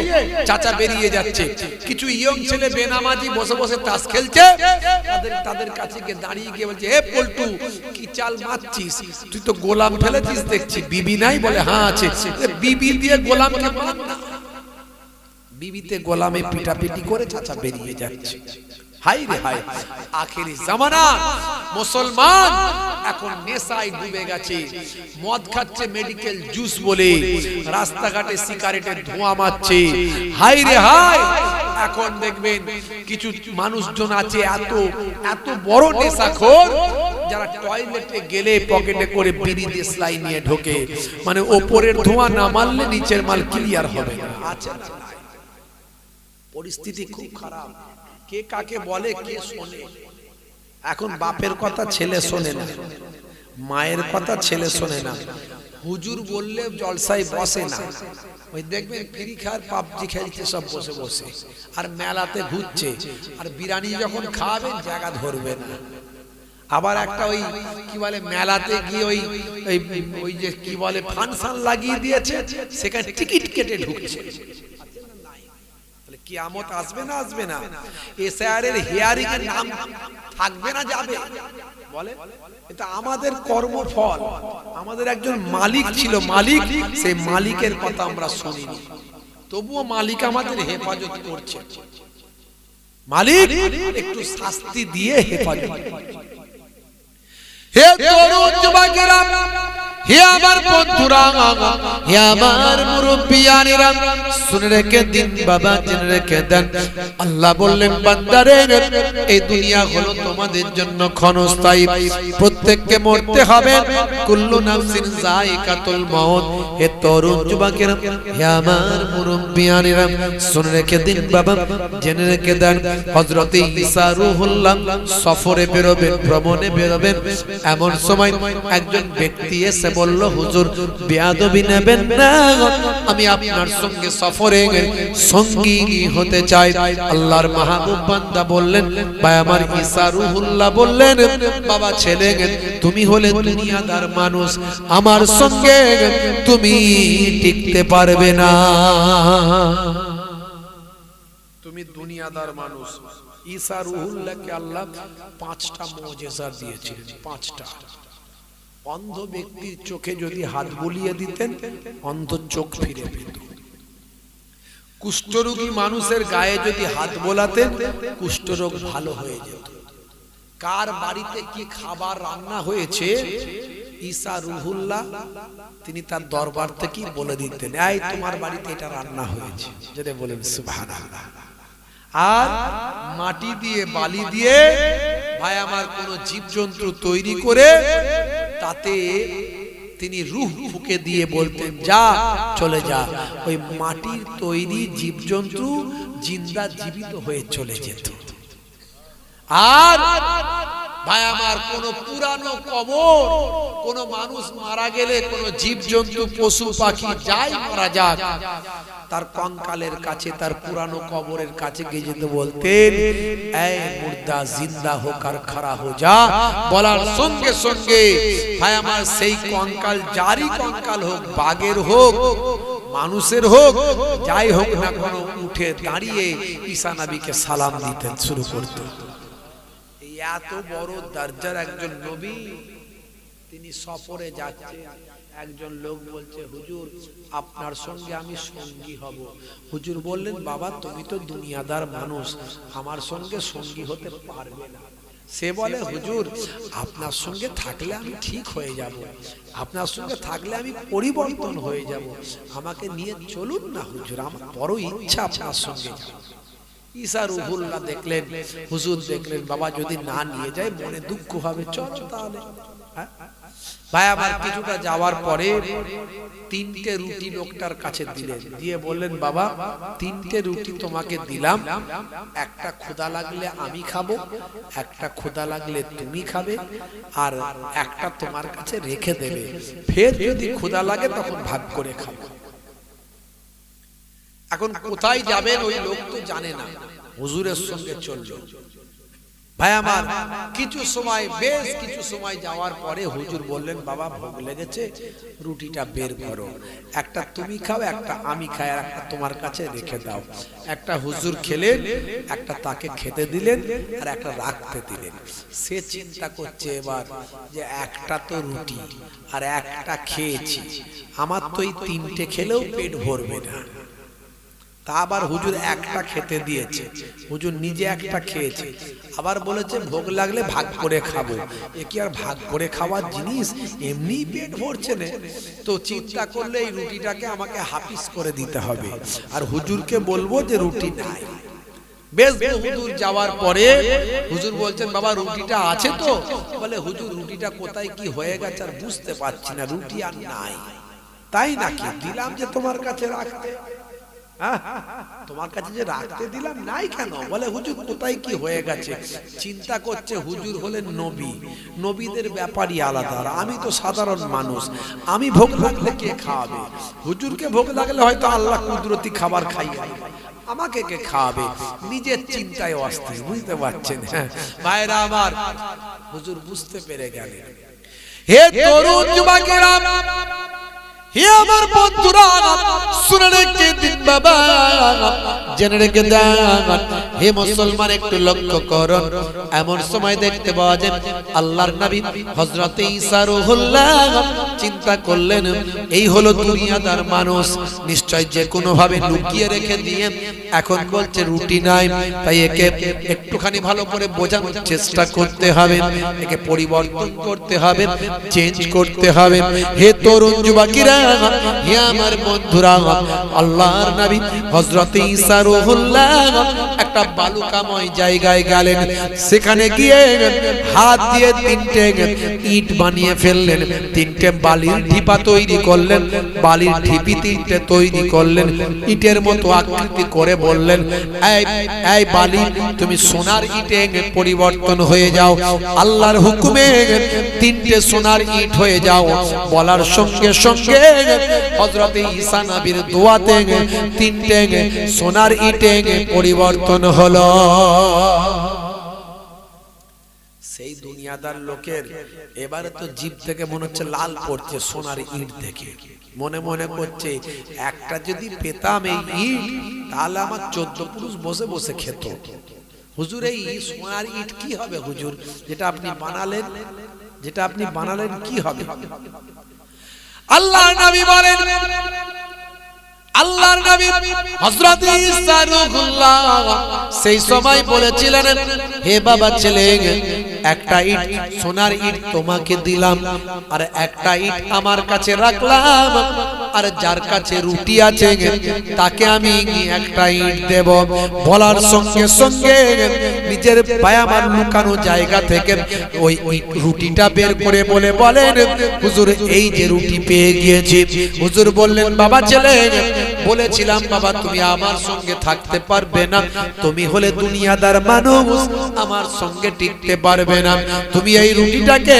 চাচা বেরিয়ে যাচ্ছে। কিছু ইয়ং ছেলে বেনামাজি বসে বসে তাস খেলছে, তাদের কাছে গিয়ে দাঁড়িয়ে গিয়ে বলছে, হে পল্টু কি চাল মারছিস, তুই তো গোলাম ফেলেছিস দেখছি, বিবি নাই? বলে হ্যাঁ আছে। বিবি দিয়ে গোলামকে মান না, বিবিতে গোলামে পিটাপিটি করে চাচা বেরিয়ে যাচ্ছে। হাই রে হাই, আখেরি জামানা, মুসলমান এখন নেশায় ডুবে গেছে। মদ খাচ্ছে মেডিকেল জুস বলে, রাস্তাঘাটে সিগারেটের ধোঁয়া মারছে। হাই রে হাই, এখন দেখবেন কিছু মানুষজন আছে এত এত বড় নেশাখোর, যারা টয়লেটে গেলে পকেটে করে বিড়ি দিয়ে সেলাই নিয়ে ঢোকে, মানে ওপরের ধোঁয়া না মারলে নিচের মাল ক্লিয়ার হবে না। আছে না? পরিস্থিতি খুব খারাপ। কে কাকে বলে কে শোনে? এখন বাপের কথা ছেলে শোনে না, মায়ের কথা ছেলে শোনে না, হুজুর বললে জলসায় বসে না। ওই দেখবেন ফ্রি ফায়ার পাবজি খেলছে সব বসে বসে, আর মেলাতে ঘুরছে, আর বিরিয়ানি যখন খাবেন জায়গা ধরবে না। আবার একটা ওই কি বলে মেলাতে গিয়ে ওই যে কি বলে ফাংশন লাগিয়ে দিয়েছে, সেখানে টিকিট কেটে ঢুকছে। কিয়ামত আসবে না আসবে না? এসআইআর হিয়ারিং এর নাম থাকবে না যাবে? বলে এটা আমাদের কর্মফল। আমাদের একজন মালিক ছিল, মালিক, সেই মালিকের কথা আমরা শুনিনি, তবুও মালিক আমাদের হেফাজত করছে। মালিক একটু শাস্তি দিয়ে হেফাজত। হে তরুণ যুবকেরা, হে আমার বন্ধুরা, হে আমার মুরব্বিয়ানেরা, শুনে রেখে দিন বাবা, জেনে রেখে দেন। আল্লাহ বললেন বান্দারে, এই দুনিয়া হলো তোমাদের জন্য ক্ষণস্থায়ী, প্রত্যেককে মরতে হবে। কুল্লু নাফসিন যায়িকাতুল মউত। হে তরুণ যুবকেরা, হে আমার মুরব্বিয়ানেরা, শুনে রেখে দিন বাবা, জেনে রেখে দেন। হযরত ঈসা রূহুল্লাহ সফরে বেরোবেন, ভ্রমণে বেরোবেন। এমন সময় একজন ব্যক্তি এসে বলল, হুজুর বেয়াদবি নেবেন না, আমি আপনার সঙ্গে সফরে সঙ্গী হতে চাই। আল্লাহর মাহবুব বান্দা বললেন, ভাই আমার ঈসা রূহুল্লাহ বললেন, বাবা ছেলে তুমি হলে দুনিয়াদার মানুষ, আমার সঙ্গে তুমি টিকতে পারবে না, তুমি দুনিয়াদার মানুষ। ঈসা রূহুল্লাহকে আল্লাহ 5টা মুজিজা দিয়েছিলেন, 5টা। অন্ধ ব্যক্তির চোখে যদি হাত বুলিয়ে দিতেন, অন্ধ চোখ ফিরে পেত। কুষ্ঠরোগী মানুষের গায়ে যদি হাত বোলাতেন, কুষ্ঠরোগ ভালো হয়ে যেত। কার বাড়িতে কি খাবার রান্না হয়েছে ঈসা রুহুল্লাহ তিনি তার দরবার থেকে বলে দিতেন, এই তোমার বাড়িতে এটা রান্না হয়েছে, যদি বলেন সুবহানাল্লাহ। আর মাটি দিয়ে বালি দিয়ে ভাই আমার কোন জীবজন্তু তৈরি করে তাতে তিনি রূহ ফুঁকে দিয়ে বলতেন, যা চলে যা। ওই মাটির তৈরি জীবজন্তু জিন্দা জীবিত হয়ে চলে যেত। আর ভাই আমার কোন পুরানো কবর, কোন মানুষ মারা গেলে, কোন জীবজন্তু পশু পাখি যাই মারা যাক, তার কঙ্কালের কাছে, তার পুরানো কবরের কাছে গিয়ে যেতে বলতেন, এই মুর্দা জিন্দা হোক আর খড়া হো যা। বলার সঙ্গে সঙ্গে ভাই আমার সেই কঙ্কাল, যারই কঙ্কাল হোক, বাঘের হোক, মানুষের হোক, যাই হোক না কোনো, উঠে দাঁড়িয়ে ঈসা নবীকে সালাম দিতেন শুরু করত। এত বড় দরজার একজন নবী, তিনি সফরে যাচ্ছে। একজন লোক বলছে, হুজুর আপনার সঙ্গে আমি সঙ্গী হব। হুজুর বললেন, বাবা তুমি তো দুনিয়াদার মানুষ, আমার সঙ্গে সঙ্গী হতে পারবে না। সে বলে, হুজুর আপনার সঙ্গে থাকলে আমি ঠিক হয়ে যাব, আপনার সঙ্গে থাকলে আমি পরিবর্তন হয়ে যাব, আমাকে নিয়ে চলুন না হুজুর, আমার বড় ইচ্ছা আপনার সঙ্গে যাব। ঈসা রুহুল্লাহ দেখলেন, হুজুর দেখলেন, বাবা যদি না নিয়ে যায় মনে দুঃখ হবে, চল তাহলে। ভাই আবার কিছুটা যাওয়ার পরে 3টে রুটি লোকটার কাছে দিলেন, দিয়ে বললেন, বাবা 3টে রুটি তোমাকে দিলাম, একটা ক্ষুধা লাগলে আমি খাবো, একটা ক্ষুধা লাগলে তুমি খাবে, আর একটা তোমার কাছে রেখে দেবে, ফের যদি ক্ষুধা লাগে তখন ভাগ করে খাবো। এখন কোথায় যাবেন ওই লোক তো জানে না, হুজুরের সঙ্গে চললো। ভাই আমার কিছু সময়, বেশ কিছু সময় যাওয়ার পরে হুজুর বললেন, বাবা ভোগ লেগেছে, রুটিটা বের করো, একটা তুমি খাও, একটা আমি খাই, আর একটা তোমার কাছে রেখে দাও। একটা হুজুর খেলেন, একটা তাকে খেতে দিলেন, আর একটা রাখতে দিলেন। সে চিন্তা করছে এবার যে একটা তো রুটি আর একটা খেয়েছি, আমার তো এই 3টে খেলেও পেট ভরবে না। তা আবার হুজুর একটা খেতে দিয়েছে, হুজুর নিজে একটা খেয়েছে, আবার বলেছে ভোগ লাগলে ভাগ করে খাবো। এ কি আর ভাগ করে খাওয়ার জিনিস? এমনি পেট ভরছে না। তো চিন্তা করলে এই রুটিটাকে আমাকে হাফিস করে দিতে হবে, আর হুজুরকে বলবো যে রুটি নাই। বেশ হুজুর যাওয়ার পরে হুজুর বলছেন, বাবা রুটিটা আছে তো? বলে, হুজুর রুটিটা কোথায় কি হয়ে গেছে আর বুঝতে পারছি না, রুটি আর নাই। তাই নাকি? দিলাম যে তোমার কাছে রাখতে, তোমার কাছে যে রাখতে দিলাম, নাই কেন? বলে, হুজুর কোথায় কি হয়ে গেছে। চিন্তা করছে, হুজুর হলেন নবী, নবীদের ব্যাপারই আলাদা, আমি তো সাধারণ মানুষ, আমি ভোগ লাগলে কে খাওয়াবে? হুজুরকে ভোগ লাগলে হয়তো আল্লাহ কুদরতি খাবার খাইয়ে, আমাকে কে খাওয়াবে? নিজের চিন্তায় অস্থির, বুঝতে পারছেন? হ্যাঁ ভাইরা আমার, হুজুর বুঝতে পেরে গেলেন। হে তরুণ যুবকেরা, হে আমার বন্ধুরা, শুনে রেখে দিন বাবা, জেনে রেখে দেন। হে মুসলমান, একটু লক্ষ্য করুন, এমন সময় দেখতে পাওয়া যায় আল্লাহর নবী হযরত ঈসা রুহুল্লাহ চিন্তা করলেন, এই হলো দুনিয়াদার মানুষ, নিশ্চয় যে কোনো ভাবে লুকিয়ে রেখে দিয়ে এখন বলছে রুটি নাই, তাই একে একটুখানি ভালো করে বোঝানোর চেষ্টা করতে হবে, একে পরিবর্তন করতে হবে, চেঞ্জ করতে হবে। হে তরুণ যুবকেরা, হে আমার বন্ধুরা, আল্লাহর নবী হযরত ঈসা রুহুল্লাহ একটা বালুকাময় জায়গায় গেলেন, সেখানে গিয়ে হাত দিয়ে 3টে ইট বানিয়ে ফেললেন, 3টে বালির ঢিপা তৈরি করলেন, বালির ঢিপি 3টে তৈরি করলেন, ইটের মতো আকৃতি করে বললেন, এই বালি তুমি সোনার ইটে পরিবর্তন হয়ে যাও, আল্লাহর হুকুমে 3টে সোনার ইট হয়ে যাও। বলার সঙ্গে সঙ্গে হযরত ঈসা নবীর দোয়াতে 3টে সোনার ইটে পরিবর্তন হলো। সেই দুনিয়াদার লোকের এবারে তো জিভ থেকে মনে হচ্ছে লাল পড়ছে সোনার ইট দেখে, মনে মনে করছে একটা যদি পেতাম এই ইট, তাহলে আমার 14 পুরুষ বসে বসে খেত। হুজুর এই সোনার ইট কি হবে হুজুর, যেটা আপনি বানালেন, যেটা আপনি বানালেন কি হবে? আল্লাহর নবী বলেন, আল্লাহর নবী হযরত ঈসা রুহুল্লাহ সেই সময় বলেছিলেন, হে বাবা ছেলে, একটা ইট সোনার ইট তোমাকে দিলাম, আর একটা ইট আমার কাছে রাখলাম, আর যার কাছে রুটি আছে তাকে আমি একটা ইট দেব। বলার সঙ্গে সঙ্গে নিজের পায়ামার লুকানো জায়গা থেকে ওই রুটিটা বের করে বলেন, হুজুর এই যে রুটি পেয়ে গিয়েছি। হুজুর বললেন, বাবা ছেলে, বলেছিলাম বাবা তুমি আমার সঙ্গে থাকতে পারবে না, তুমি হলে দুনিয়াদার মানুষ, আমার সঙ্গে টিকতে পারবে না। তুমি এই রুটিটাকে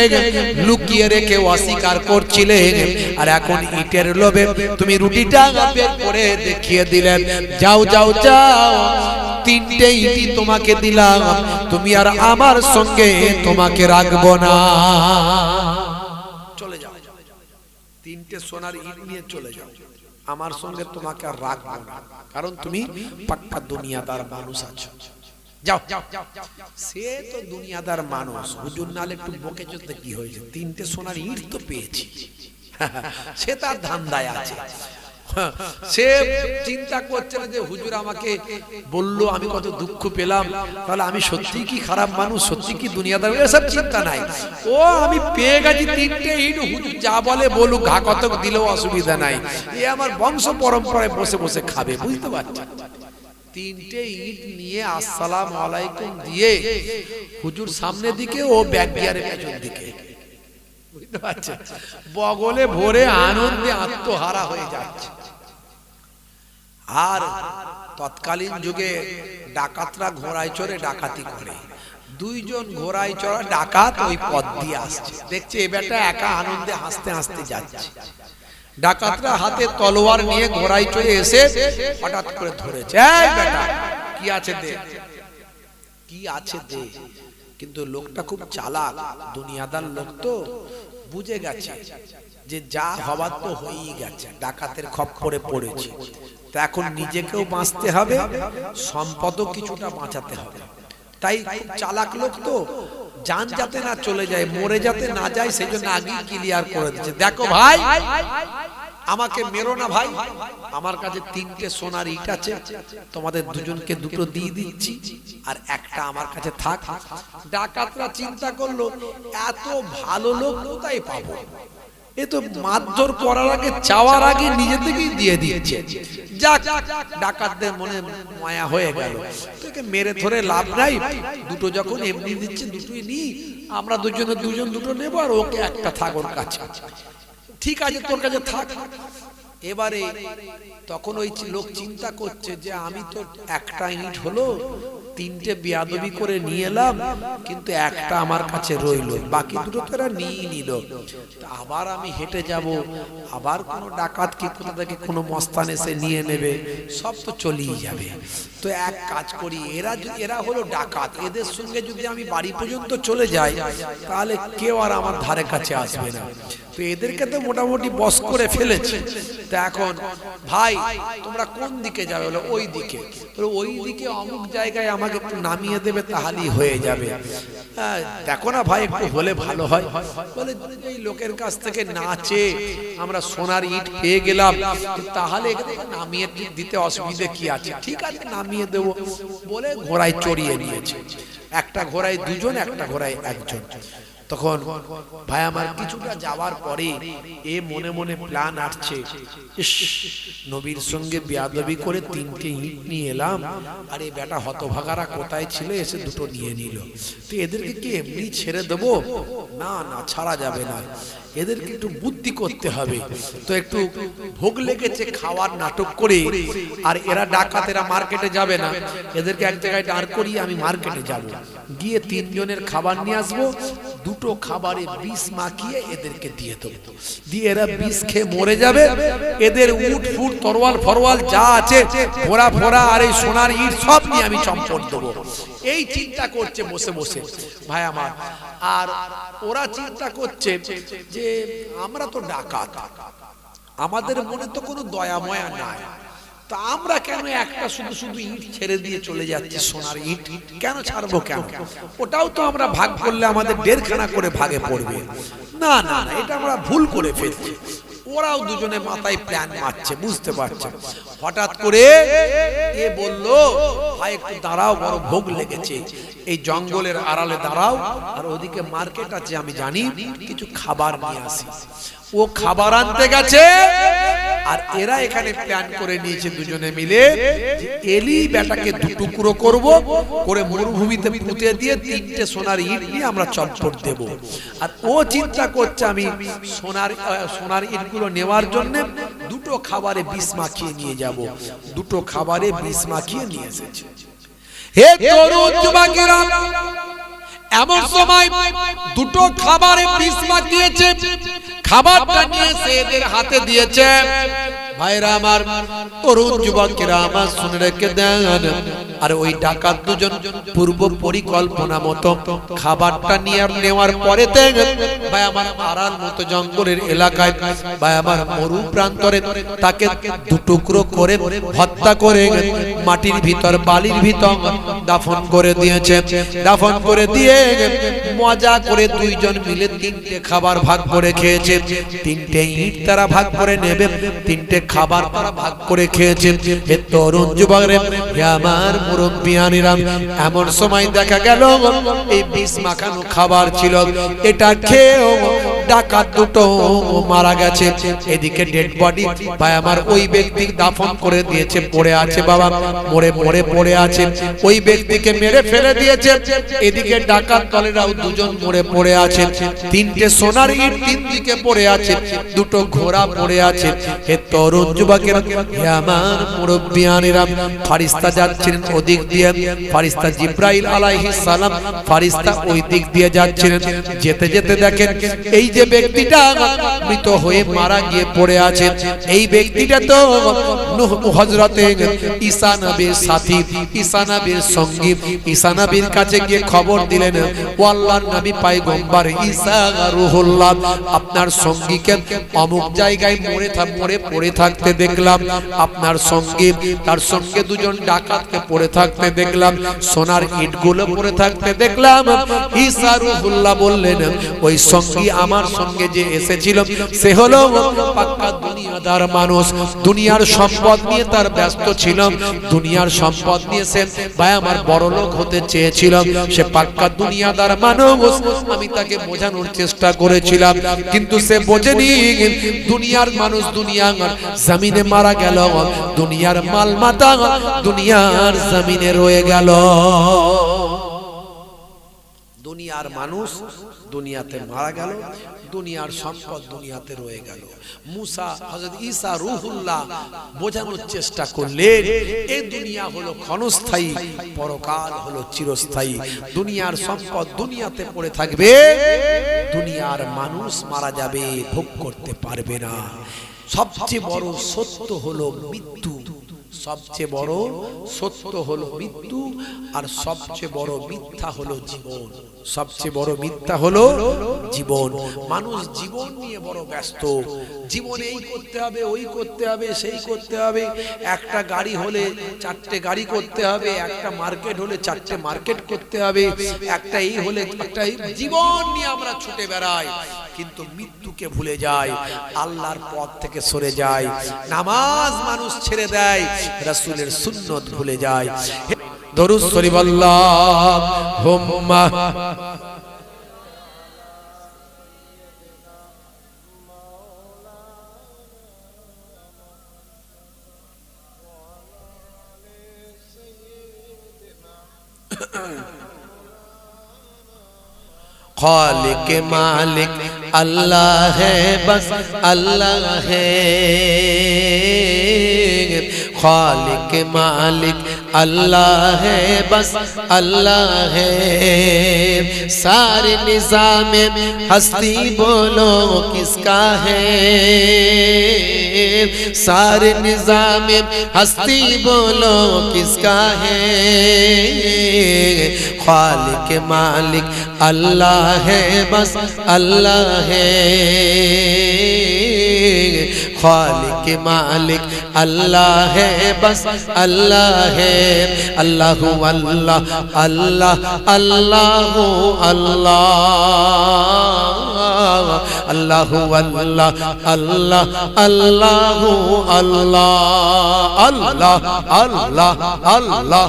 লুকিয়ে রেখে অস্বীকার করছিলে, আর এখন ইটের লোভে তুমি রুটিটা বের করে দেখিয়ে দিলেন। যাও যাও যাও, তিনটে ইটি তোমাকে দিলাম, তুমি আর আমার সঙ্গে তোমাকে রাখবো না, চলে যাও। তিনটে সোনার ইট নিয়ে চলে যাও, আমার সঙ্গে তোমাকে আর রাখবো না, কারণ তুমি পাক্কা দুনিয়াদার মানুষ আছো। যাও। সে তো দুনিয়াদার মানুষ, হুজুর নালে একটু বকে চলতে কি হয়েছে, তিনটে সোনার ইট তো পেয়েছি, সে তার ধান্দায় আছে। সে চিন্তা করছে না যে হুজুর আমাকে বললো, আমি কত দুঃখ পেলাম, তাহলে আমি সত্যি কি খারাপ মানুষ, সত্যি কি দুনিয়াদার, এসব চিন্তা নাই। ও আমি পেয়ে গেছি তিনটে ইট, হুজুর যা বলে বলুক, ঘা কত দিলেও অসুবিধা নাই, এ আমার বংশ পরম্পরায় বসে বসে খাবে, বুঝতে পারছেন। তিনটে ইট নিয়ে আসসালামু আলাইকুম দিয়ে হুজুর সামনে দিকে, ও ব্যাক গিয়ারের পেছন দিকে, বুঝতে পারছেন, বগলে ভরে আনন্দে আত্মহারা হয়ে যাচ্ছে। আর তৎকালীন যুগে ডাকাতরা ঘোড়ায় চড়ে ডাকাতি করে, দুইজন ঘোড়ায় চড়া ডাকাত ওই পথ দিয়ে আসছে, দেখছে এ বেটা একা আনন্দে হাসতে হাসতে যাচ্ছে। ডাকাতরা হাতে তলোয়ার নিয়ে ঘোড়ায় চড়ে এসে হঠাৎ করে ধরেছে, এই বেটা কি আছে দে, কি আছে দে। কিন্তু লোকটা খুব চালাক, দুনিয়াদার লোক তো বুঝে গেছে যে যা হবার তো হয়েই গেছে, ডাকাতের খপ্পরে পড়েছে, তা এখন নিজেকেও বাঁচতে হবে, সম্পদও কিছুটা বাঁচাতে হবে। তাই খুব চালাক লোক তো, জান যাতে না চলে যায়, মরে যাতে না যায়, সেই জন্য আগে ক্লিয়ার করে দিচ্ছে, দেখো ভাই আমাকে মেরো না ভাই, আমার কাছে তিনটে সোনার ইট আছে, তোমাদের দুজনকে দুটো দিয়ে দিচ্ছি, আর একটা আমার কাছে থাক। ডাকাতরা চিন্তা করলো, এত ভালো লোক কোথায় পাবো, এ তো মারধর করার আগে, চাওয়ার আগে নিজে থেকেই দিয়ে দিচ্ছে। যাক, ডাকাতদের মনে মায়া হয়ে গেল, তোকে মেরে ধরে লাভ নাই, দুটো যখন এমনি দিচ্ছে দুটোই নি, আমরা দুজন দুটো নেবো, আর ওকে একটা থাক ওর কাছে। ঠিক আছে, তোর কাছে থাক। এবারে তখন ওই লোক চিন্তা করছে যে আমি তো একটা ইট হলো, তিনটে বেয়াদবি করে নিয়ে এলাম, কিন্তু একটা আমার কাছে রইলো, বাকি দুটো তো এরা নিয়ে নিল। আবার আমি হেঁটে যাব, আবার কোনো ডাকাত কি কোথা থেকে কোনো মস্তান এসে নিয়ে নেবে, সব তো চলেই যাবে। তো এক কাজ করি, এরা হলো ডাকাত, এদের সঙ্গে যদি আমি বাড়ি পর্যন্ত চলে যাই, তাহলে কেউ আর আমার ধারে কাছে আসবে না। তো এদেরকে তো মোটামুটি বশ করে ফেলেছে। তা এখন ভাই তোমরা কোন দিকে যাবে, বলে ওই দিকে। ওই দিকে অমুক জায়গায় আমাকে একটু নামিয়ে দেবে, তাহলেই হয়ে যাবে। দেখো না ভাই, একটু হলে ভালো হয়। বলে এই লোকের কাছ থেকে নাচে আমরা সোনার ইট পেয়ে গেলাম, তাহলে নামিয়ে দিতে অসুবিধে কি আছে, ঠিক আছে নামিয়ে দেবো বলে ঘোড়ায় চড়িয়ে নিয়েছে। একটা ঘোড়ায় দুজন, একটা ঘোড়ায় একজন। তখন ভাই আমার কিছুটা যাওয়ার পরে এ মনে মনে প্ল্যান আসছে, নবীর সঙ্গে বেয়াদবি করে তিনটে ইট নিয়ে এলাম, আর এই বেটা হতভাগারা কোথায় ছিল, এসে দুটো নিয়ে নিল। তো এদেরকে কি এমনি ছেড়ে দেবো? না না, ছাড়া যাবে না, এদেরকে একটু বুদ্ধি করতে হবে। তো একটু ভোগ লেগেছে, খাওয়ার নাটক করে, আর এরা ডাকাত, এরা মার্কেটে যাবে না, এদেরকে এক জায়গায় দাঁড় করিয়ে আমি মার্কেটে যাব, গিয়ে তিনজনের খাবার নিয়ে আসবো, দুটো খাবারে বিষ মাখিয়ে এদেরকে দিয়ে দেবো, দিয়ে এরা বিষ খেয়ে মরে যাবে, এদের উট ফুট তরোয়াল ফরওয়াল যা আছে ফোড়া ফোড়া আর এই সোনার ইট সব নিয়ে আমি চম্পট দেবো। এই চিন্তা করছে বসে বসে ভাই আমার। আর ওরা চিন্তা করছে যে আমরা তো ডাকাত, আমাদের মনে তো কোনো দয়া ময়া নাই, তা আমরা কেন একটা শুধু শুধু ইট ছেড়ে দিয়ে চলে যাচ্ছি, সোনার ইট কেন ছাড়বো, কেন? ওটাও তো আমরা ভাগ করলে আমাদের 1.5খানা করে ভাগে পড়বে। না না, এটা আমরা ভুল করে ফেলছি। ওরাও দুজনে মাথায় প্ল্যান মারছে, বুঝতে পারছে। হঠাৎ করে এ বলল, ভাই একটু দাঁড়াও, বড় ভোগ লেগেছে, এই জঙ্গলের আড়ালে দাঁড়াও, আর ওদিকে মার্কেট আছে আমি জানি, কিছু খাবার নিয়ে আসি। ও খাবার আনতে গেছে, আর এরা এখানে প্ল্যান করে নিয়েছে দুজনে মিলে যে এলি বেটাকে দুটুকরো করব, করে মরুভূমিতে পুঁতে দিয়ে 3টে সোনার ইট নিয়ে আমরা চম্পট দেব। আর ও চিন্তা করছে আমি সোনার ইটগুলো নেওয়ার জন্য দুটো খাবারে বিষ মাখিয়ে নিয়ে যাব। দুটো খাবারে বিষ মাখিয়ে নিয়ে এসেছে। হে তরুণ যুবকেরা, এমন সময় দুটো খাবারে বিষ মাখিয়েছে, খাবারটা নিয়ে এদের হাতে দিয়েছে। ভাইরা আমার, তরুণ যুবকেরা আমার, শুনে রেখে দেন। আর ওই ডাকাত দুজন পূর্ব পরিকল্পনা মতো খাবারটা নিয়ে নেওয়ার পরে ভাই আমার আড়াল মতো জঙ্গলের এলাকায়, ভাই আমার মরু প্রান্তরে তাকে দুটুকরো করে হত্যা করে মাটির ভিতর, বালির ভিতর দাফন করে দিয়েছে। দাফন করে দিয়ে মজা করে দুইজন মিলে 3টে খাবার ভাগ করে খেয়েছে। 3টে ইট তারা ভাগ করে নেবে, 3টে খাবার তারা ভাগ করে খেয়েছে। হে তরুণ যুবক রে, আমার মুরব্বিয়ানিরা, এমন সময় দেখা গেল এই বিষ মাখানো খাবার ছিল, এটা খেয়েও ডাকাত দুটো মারা গেছে। এদিকে ডেড বডি ভাই আমার ওই ব্যক্তি দাফন করে দিয়েছে, পড়ে আছে বাবা, মরে মরে পড়ে আছে। ওই ব্যক্তিকে মেরে ফেলে দিয়েছে। এদিকে ডাকাত দলেরাও দুজন মরে পড়ে আছে। 3টে সোনার ইট 3 দিকে পড়ে আছে, দুটো ঘোড়া পড়ে আছে। হে তরুণ যুবকেরা, হে আমার মুরব্বিয়ানিরা, ফেরেশতা যাচ্ছিলেন ওদিক দিয়ে, ফেরেশতা জিবরাইল আলাইহিস সালাম, ফেরেশতা ওই দিক দিয়ে যাচ্ছিলেন। যেতে যেতে দেখেন এই যে ব্যক্তিটা মৃত হয়ে মারা গিয়ে পড়ে আছে, এই ব্যক্তিটা তো নূহ হযরতে ঈসা নবীর সাথী, ঈসা নবীর সঙ্গী। ঈসা নবীর কাছে গিয়ে খবর দিলেন, ও আল্লাহর নবী পয়গম্বর ঈসা রূহুল্লাহ, আপনার সঙ্গীকে অমুক জায়গায় মরে পড়ে থাকতে দেখলাম। আপনার সঙ্গী, তার সঙ্গে দুজন ডাকাতকে পড়ে থাকতে দেখলাম, সোনার ইটগুলো পড়ে থাকতে দেখলাম। ঈসা রূহুল্লাহ বললেন, ওই সঙ্গী আমার সঙ্গে যে এসেছিল সে হলো পাক্কা দুনিয়াদার মানুষ, দুনিয়ার সম্পদ নিয়ে তার ব্যস্ত ছিল, দুনিয়ার সম্পদ নিয়ে সে ভাই আমার বড় লোক হতে চেয়েছিল, সে পাক্কা দুনিয়াদার মানুষ। আমি তাকে বোঝানোর চেষ্টা করেছিলাম, কিন্তু সে বোঝেনি। দুনিয়ার মানুষ দুনিয়ার জমিনে মারা গেল, দুনিয়ার মালমাতা দুনিয়ার জমিনে রয়ে গেল। দুনিয়ার মানুষ দুনিয়াতে মারা গেল, দুনিয়ার সম্পদ দুনিয়াতে রয়ে গেল। মুসা, হযরত ঈসা রূহুল্লাহ বোঝানোর চেষ্টা করলেন, এই দুনিয়া হলো ক্ষণস্থায়ী, পরকাল হলো চিরস্থায়ী। দুনিয়ার সম্পদ দুনিয়াতে পড়ে থাকবে, দুনিয়ার মানুষ মারা যাবে, ভোগ করতে পারবে না। সবচেয়ে বড় সত্য হলো মৃত্যু, সবচেয়ে বড় সত্য হলো মৃত্যু, আর সবচেয়ে বড় মিথ্যা হলো জীবন। সবচেয়ে বড় মিথ্যা হলো জীবন। মানুষ জীবন নিয়ে বড় ব্যস্ত, জীবনে এই করতে হবে, ওই করতে হবে, সেই করতে হবে। একটা গাড়ি হলে 4টে গাড়ি করতে হবে, একটা মার্কেট হলে 4টে মার্কেট করতে হবে, একটা এই হলে একটা। জীবন নিয়ে আমরা ছুটে বেড়াই, কিন্তু মৃত্যুকে ভুলে যাই, আল্লাহর পথ থেকে সরে যায়, নামাজ মানুষ ছেড়ে দেয়, রাসূলের সুন্নত ভুলে যায়। দরুদ শরীফ আল্লাহুম্মা खालिक मालिक अल्लाह है, बस अल्लाह है। खालिक मालिक अल्लाह है, बस अल्लाह है। सारे निज़ाम हस्ती बोलो किसका है, सारे निज़ाम हस्ती बोलो किसका है। खालिक मालिक अल्लाह है, बस अल्लाह है। खालिक मालिक अल्लाह है, बस अल्लाह है। अल्लाह अल्लाह अल्लाह अल्लाह अल्लाह আল্লাহু আল্লাহ আল্লাহ আল্লাহু আল্লাহ আল্লাহ আল্লাহ আল্লাহ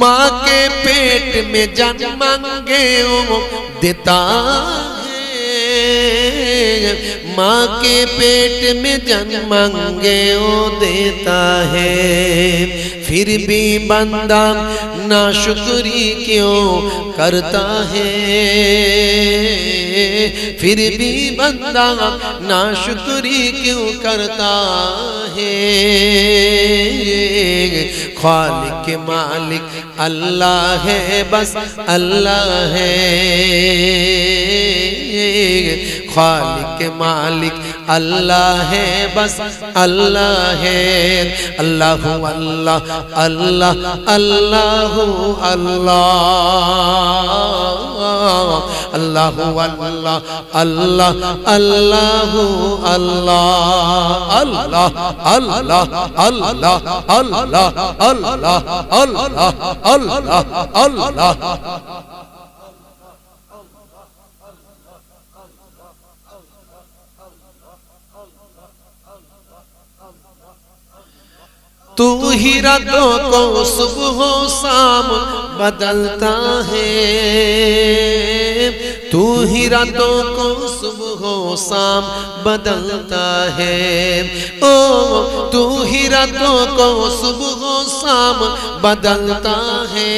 माँ के पेट में जन्म मांगे वो देता है, माँ के पेट में जन्म मांगे वो देता है, फिर भी बंदा नाशुक्री क्यों करता है, फिर भी बंदा नाशुक्री क्यों करता है। खालिक मालिक अल्लाह है, बस अल्लाह है, खालिक मालिक अल्लाह है, बस अल्लाह है। अल्लाहु अल्लाह अल्लाह अल्लाहु अल्लाह अल्लाहु अल्लाह अल्लाह अल्लाहु अल्लाह अल्लाह अल्लाह अल्लाह अल्लाह अल्लाह अल्लाह अल्लाह अल्लाह। तू ही रातों को सुबह शाम बदलता है, तू ही रातों को सुबह शाम बदलता है, ओ तू ही रातों को सुबह शाम बदलता है,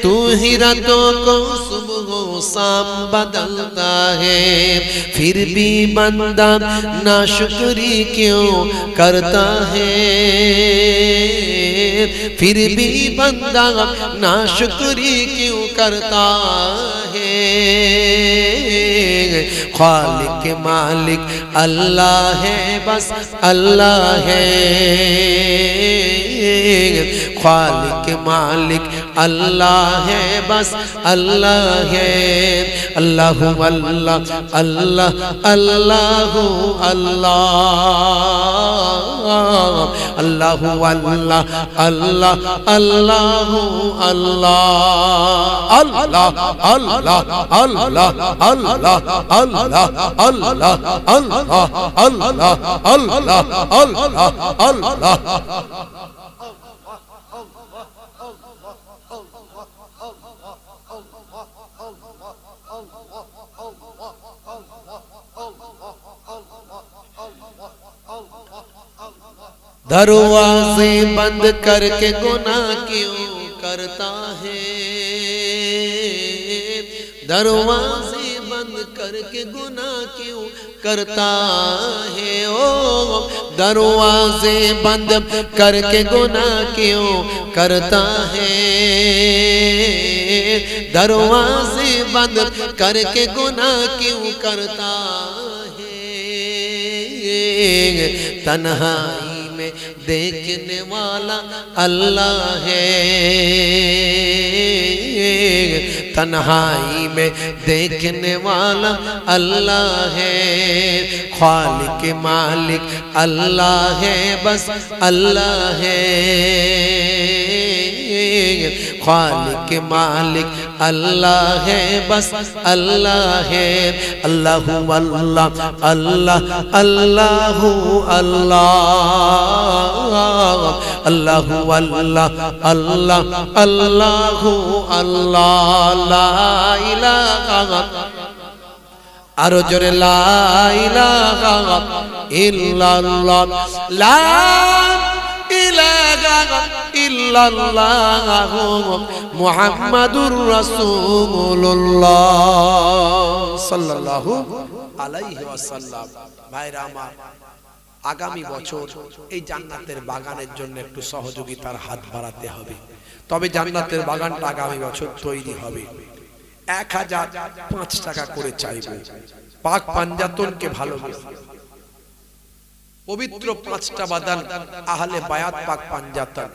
तू ही रातों को सुबह शाम बदलता है, फिर भी बंदा नाशुक्री क्यों करता है, फिर भी बंदा नाशुक्री क्यों करता है। खालिक मालिक अल्लाह है, बस अल्लाह है, खालिक मालिक अल्लाह है, बस अल्लाह है। अल्लाहु अल्लाह अल्लाह अल्लाहु अल्लाह अल्लाहु अल्लाह अल्लाह अल्लाहु अल्लाह अल्लाह अल्लाह अल्लाह अल्लाह अल्लाह अल्लाह अल्लाह अल्लाह अल्लाह अल्लाह अल्लाह। दरवाजे बंद करके गुनाह क्यों करता है, दरवाजे बंद करके गुनाह क्यों करता है, ओ दरवाजे बंद करके गुनाह क्यों करता है, दरवाजे बंद करके गुनाह क्यों करता है। तन्हाई में देखने वाला अल्लाह है, तन्हाई में देखने वाला अल्लाह है, खालिक मालिक अल्लाह है, बस अल्लाह है, खालिक मालिक अल्लाह है, बस अल्लाह है। अल्लाहु अल्लाह अल्लाह अल्लाहु अल्लाह अल्लाहु अल्लाह अल्लाह अल्लाहु अल्लाह। ला इलाहा आरो जोरे ला इलाहा इल्लल्लाह, ला इलाहा इल्लल्लाह मुहम्मदुर रासूलुल्लाह सल्लल्लाहु আলাইহি ওয়াসাল্লাম। ভাইরা আমার, আগামী বছর এই জান্নাতের বাগানের জন্য একটু সহযোগিতার হাত বাড়াতে হবে। তবে জান্নাতের বাগানটা আগামী বছর তৈরি হবে। 1005 টাকা করে চাইবো। পাক পাঞ্জাতনকে ভালোবেসে পবিত্র 5টা বাদান আহলে বায়াত পাক পাঞ্জাতন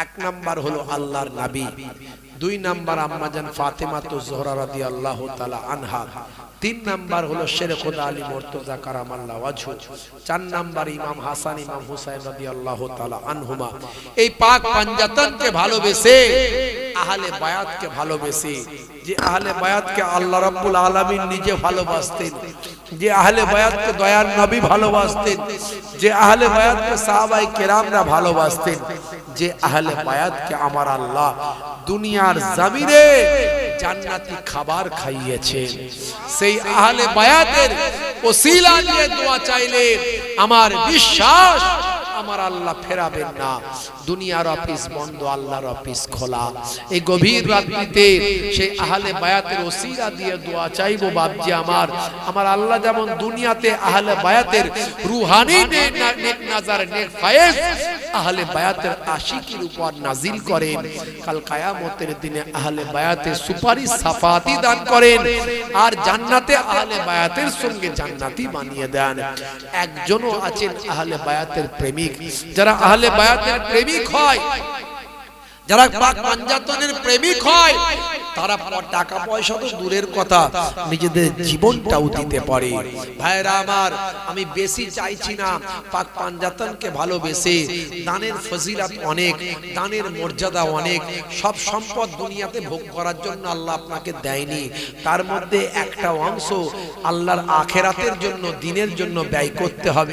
এক নাম্বার হলো আল্লাহর নবী, দুই নাম্বার আম্মাজান ফাতেমা তো জোহরা রাদিয়াল্লাহু তাআলা আনহা, তিন নাম্বার হলো শেরে খোদা আলী মুর্তজা কারামাল্লাহু ওয়াজহু, চার নাম্বার ইমাম হাসান ইমাম হুসাইন রাদিয়াল্লাহু তাআলা আনহুমা। এই পাক পাঞ্জাতনকে ভালোবেসে, আহলে বায়াতকে ভালোবেসে, যে আহলে বায়াতকে আল্লাহ রাব্বুল আলামিন নিজে ভালোবাসতেন, যে আহলে বায়াতকে দয়ার নবী ভালোবাসতেন, যে আহলে বায়াতকে সাহাবায়ে কেরামরা ভালোবাসতেন, যে আহলে বায়াতকে আমার আল্লাহ দুনিয়ার জমিনে জান্নাতি খাবার খাইয়েছেন, সেই আহলে বায়াতের ওসিলা দিয়ে দোয়া চাইলে আমার বিশ্বাস আমার আল্লাহ ফেরাবেন না। দুনিয়ার অফিস বন্ধ, আল্লাহর অফিস খোলা। এই গভীর রাত্রিতে সেই আহলে বায়াতের ওসিলা দিয়ে দোয়া চাইবো বাপজি আমার, আমার আল্লাহ যেমন দুনিয়াতে আহলে বায়াতের রুহানি নেক নাজার নেক ফায়েজ আহলে বায়াতের আশিকির উপর নাজিল করেন, কাল কিয়ামতের দিনে আহলে বায়াতের সুপারিশ সাফাতি দান করেন, আর জান্নাতে আহলে বায়াতের সঙ্গে জান্নাতি বানিয়ে দেন। একজনও আছেন আহলে বায়াতের প্রেমিক, যারা আহলে বায়াতের প্রেমিক হয়, যারা পাক পাঞ্জাতনের প্রেমিক হয়, তারা টাকা পয়সা তো দূরের কথা, নিজেদের জীবনটাও দিতে পারে। ভাইরা আমার, আমি বেশি চাইছি না, পাক পাঞ্জাতনকে ভালোবেসে দানের ফজিলত অনেক, দানের মর্যাদা অনেক, সব সম্পদ দুনিয়াতে ভোগ করার জন্য আল্লাহ আপনাকে দেয়নি, তার মধ্যে একটা অংশ আল্লাহর আখিরাতের জন্য, দ্বীনের জন্য ব্যয় করতে হবে।